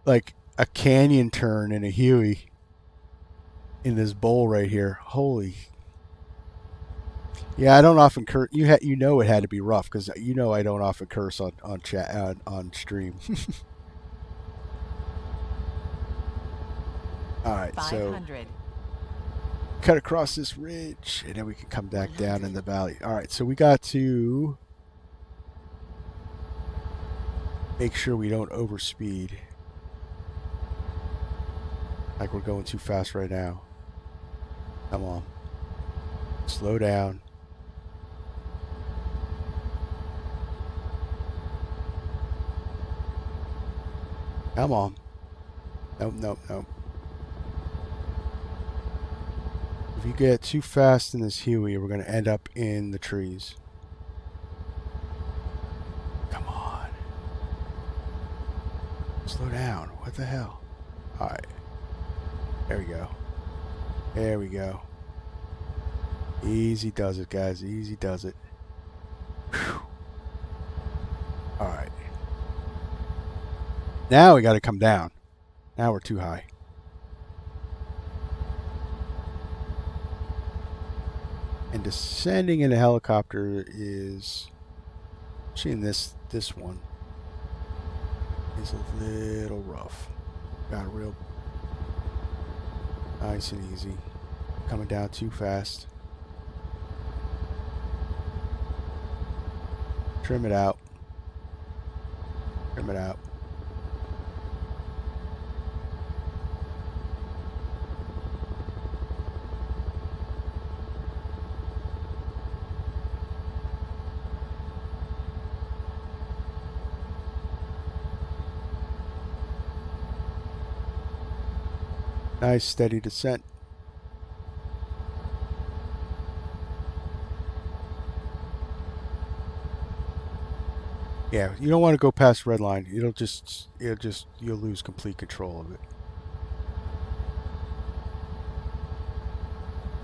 like a canyon turn in a Huey in this bowl right here. Holy. Yeah, I don't often curse. You know it had to be rough, because you know I don't often curse on chat on stream. All right, so cut across this ridge, and then we can come back 100. down in the valley. All right, so we got to make sure we don't overspeed. Like we're going too fast right now. Come on. Slow down. Come on. Nope. If you get too fast in this Huey, we're going to end up in the trees. Come on. Slow down. What the hell? Alright. There we go. There we go. Easy does it, guys. Easy does it. Alright. Now we got to come down. Now we're too high. And descending in a helicopter is, actually in this one, is a little rough. Got real nice and easy. Coming down too fast. Trim it out. Trim it out. Nice steady descent. Yeah, you don't want to go past red line. You'll lose complete control of it.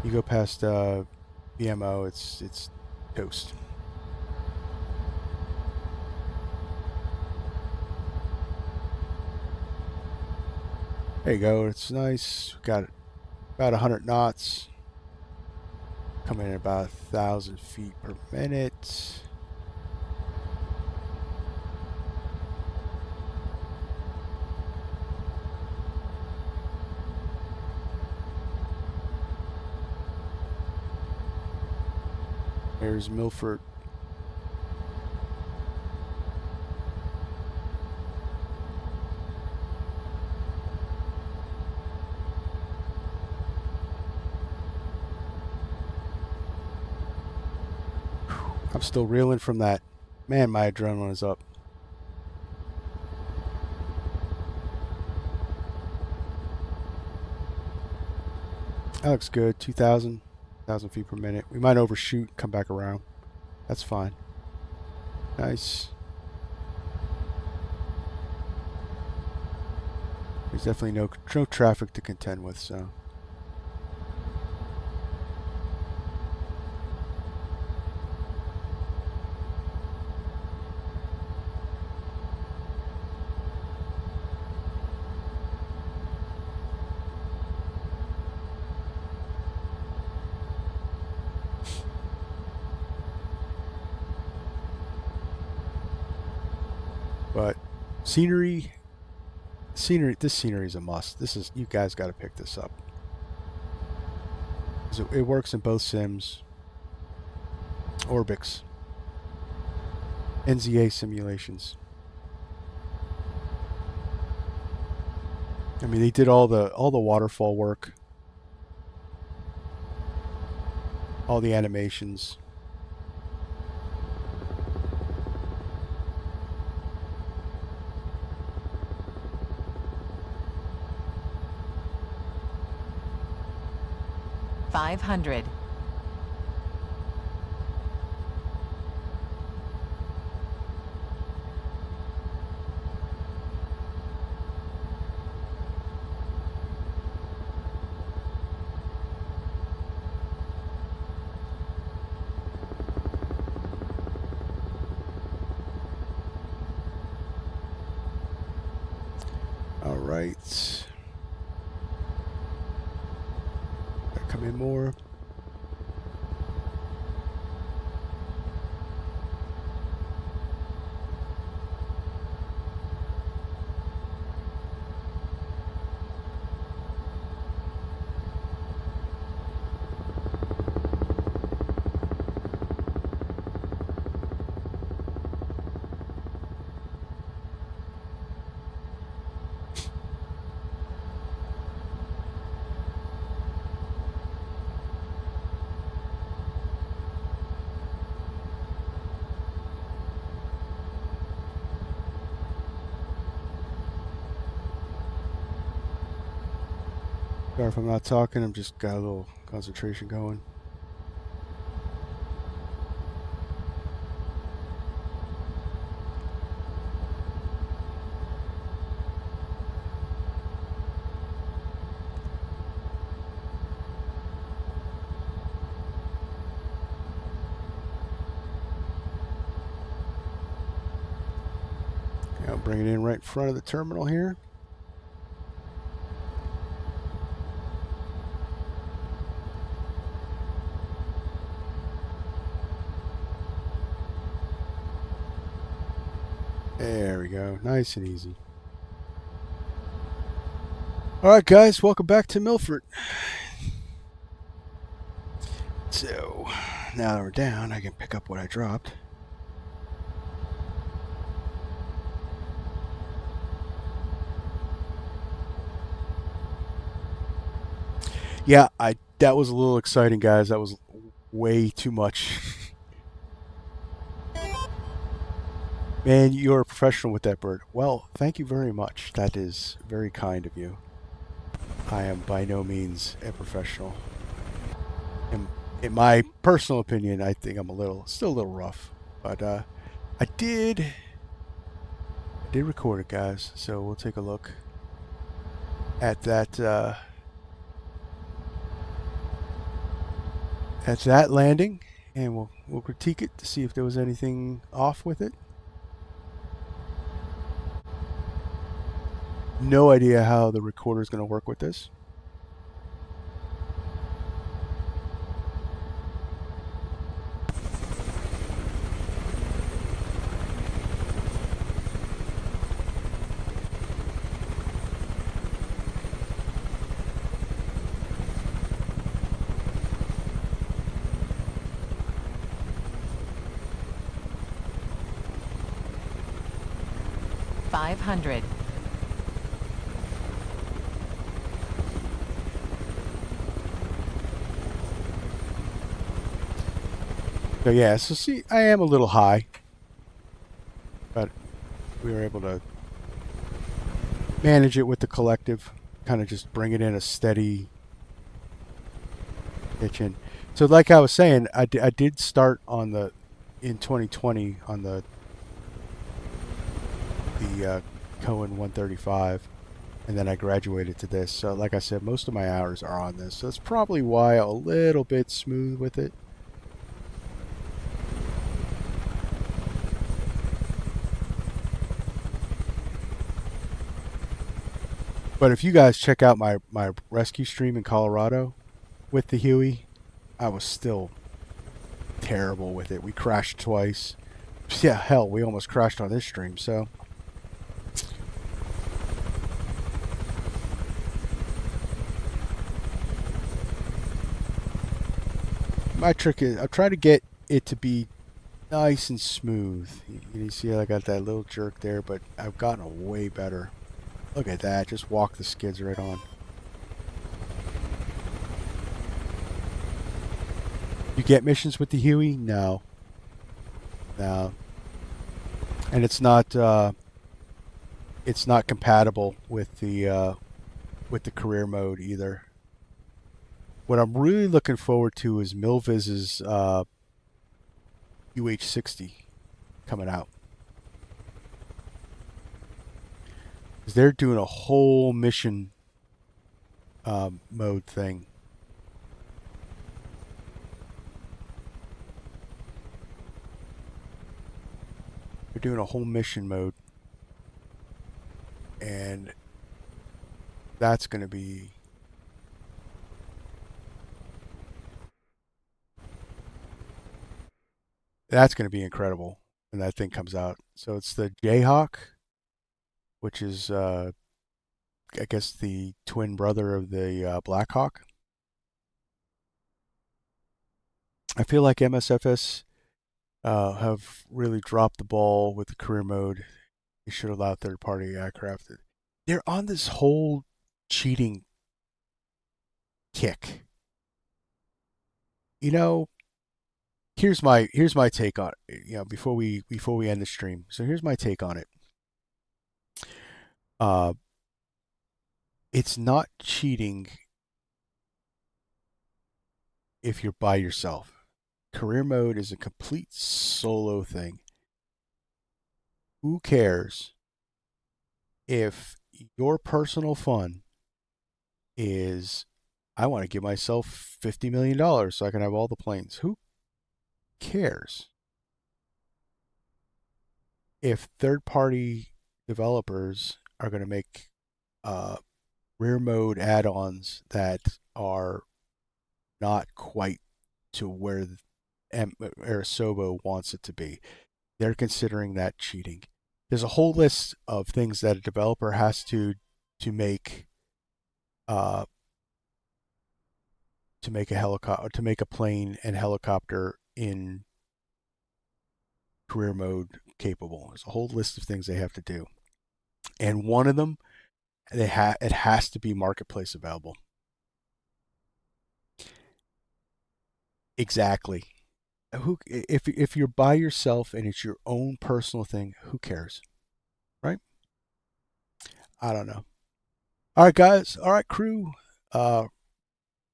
You go past BMO, it's toast. There you go. It's nice. Got about 100 knots. Coming in about 1,000 feet per minute. There's Milford. I'm still reeling from that. Man, my adrenaline is up. That looks good. 2,000 feet per minute. We might overshoot, come back around. That's fine. Nice. There's definitely no traffic to contend with, so. But scenery, this scenery is a must. You guys got to pick this up. It works in both sims, Orbix, NZA simulations. I mean, they did all the waterfall work, all the animations. $500. All right. Come in more. Sorry if I'm not talking, I'm just got a little concentration going. I'll bring it in right in front of the terminal here. There we go. Nice and easy. All right, guys, welcome back to Milford. So, now that we're down, I can pick up what I dropped. Yeah, that was a little exciting, guys. That was way too much. Man, you're a professional with that bird. Well, thank you very much. That is very kind of you. I am by no means a professional. In my personal opinion, I think I'm still a little rough. But I did record it, guys. So we'll take a look at that landing, and we'll critique it to see if there was anything off with it. No idea how the recorder is going to work with this. $500. So yeah, so see, I am a little high, but we were able to manage it with the collective, kind of just bring it in a steady pitch in. So like I was saying, I did start on in 2020 on the Cohen 135, and then I graduated to this. So like I said, most of my hours are on this. So that's probably why a little bit smooth with it. But if you guys check out my rescue stream in Colorado with the Huey, I was still terrible with it. We crashed twice. Yeah, hell, we almost crashed on this stream, so. My trick is I try to get it to be nice and smooth. You see I got that little jerk there, but I've gotten way better. Look at that, just walk the skids right on. You get missions with the Huey? No. No. And it's not compatible with the career mode either. What I'm really looking forward to is Milviz's UH-60 coming out. Because they're doing a whole mission mode thing. They're doing a whole mission mode. And that's going to be... That's going to be incredible when that thing comes out. So it's the Jayhawk, which is, I guess, the twin brother of the Blackhawk. I feel like MSFS have really dropped the ball with the career mode. They should allow third-party aircraft. They're on this whole cheating kick. You know, here's my take on it. You know, before we end the stream. So here's my take on it. It's not cheating if you're by yourself. Career mode is a complete solo thing. Who cares if your personal fun is, I want to give myself $50 million so I can have all the planes? Who cares if third-party developers are going to make rear mode add-ons that are not quite to where Arasobo wants it to be? They're considering that cheating. there's a whole list of things that a developer has make uh, to make a helicopter, to make a plane and helicopter in career mode capable. There's a whole list of things they have to do, and one of them it has to be marketplace available. Exactly. Who if you're by yourself and it's your own personal thing, who cares, right? I don't know. All right, guys. All right, crew. Uh,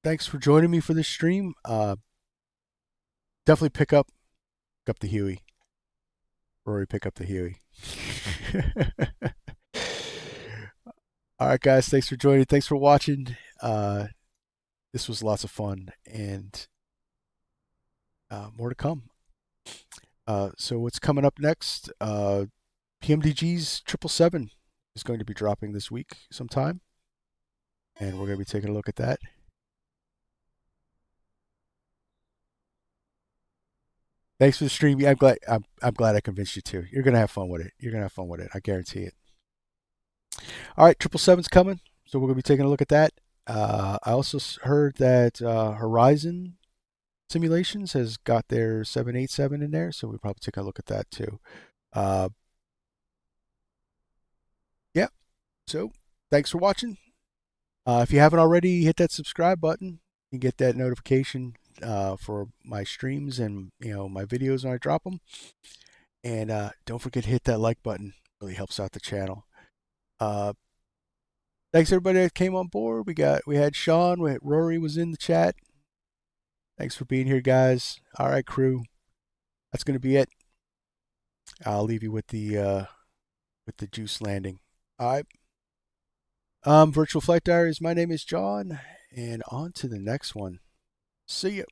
Thanks for joining me for this stream. Definitely pick up the Huey. Rory, pick up the Huey. All right, guys. Thanks for joining. Thanks for watching. This was lots of fun, and more to come. So what's coming up next? PMDG's 777 is going to be dropping this week sometime, and we're going to be taking a look at that. Thanks for the stream. Yeah, I'm glad I convinced you to. You're gonna have fun with it. You're gonna have fun with it. I guarantee it. All right, 777's coming, so we're gonna be taking a look at that. I also heard that Horizon Simulations has got their 787 in there, so we'll probably take a look at that too. Yeah. So thanks for watching. If you haven't already, hit that subscribe button. You get that notification for my streams and my videos when I drop them. And don't forget to hit that like button. It really helps out the channel. Thanks everybody that came on board. We had Sean. Rory was in the chat. Thanks for being here, guys. All right, crew. That's gonna be it. I'll leave you with the juice landing. All right. Virtual Flight Diaries. My name is John, and on to the next one. See you.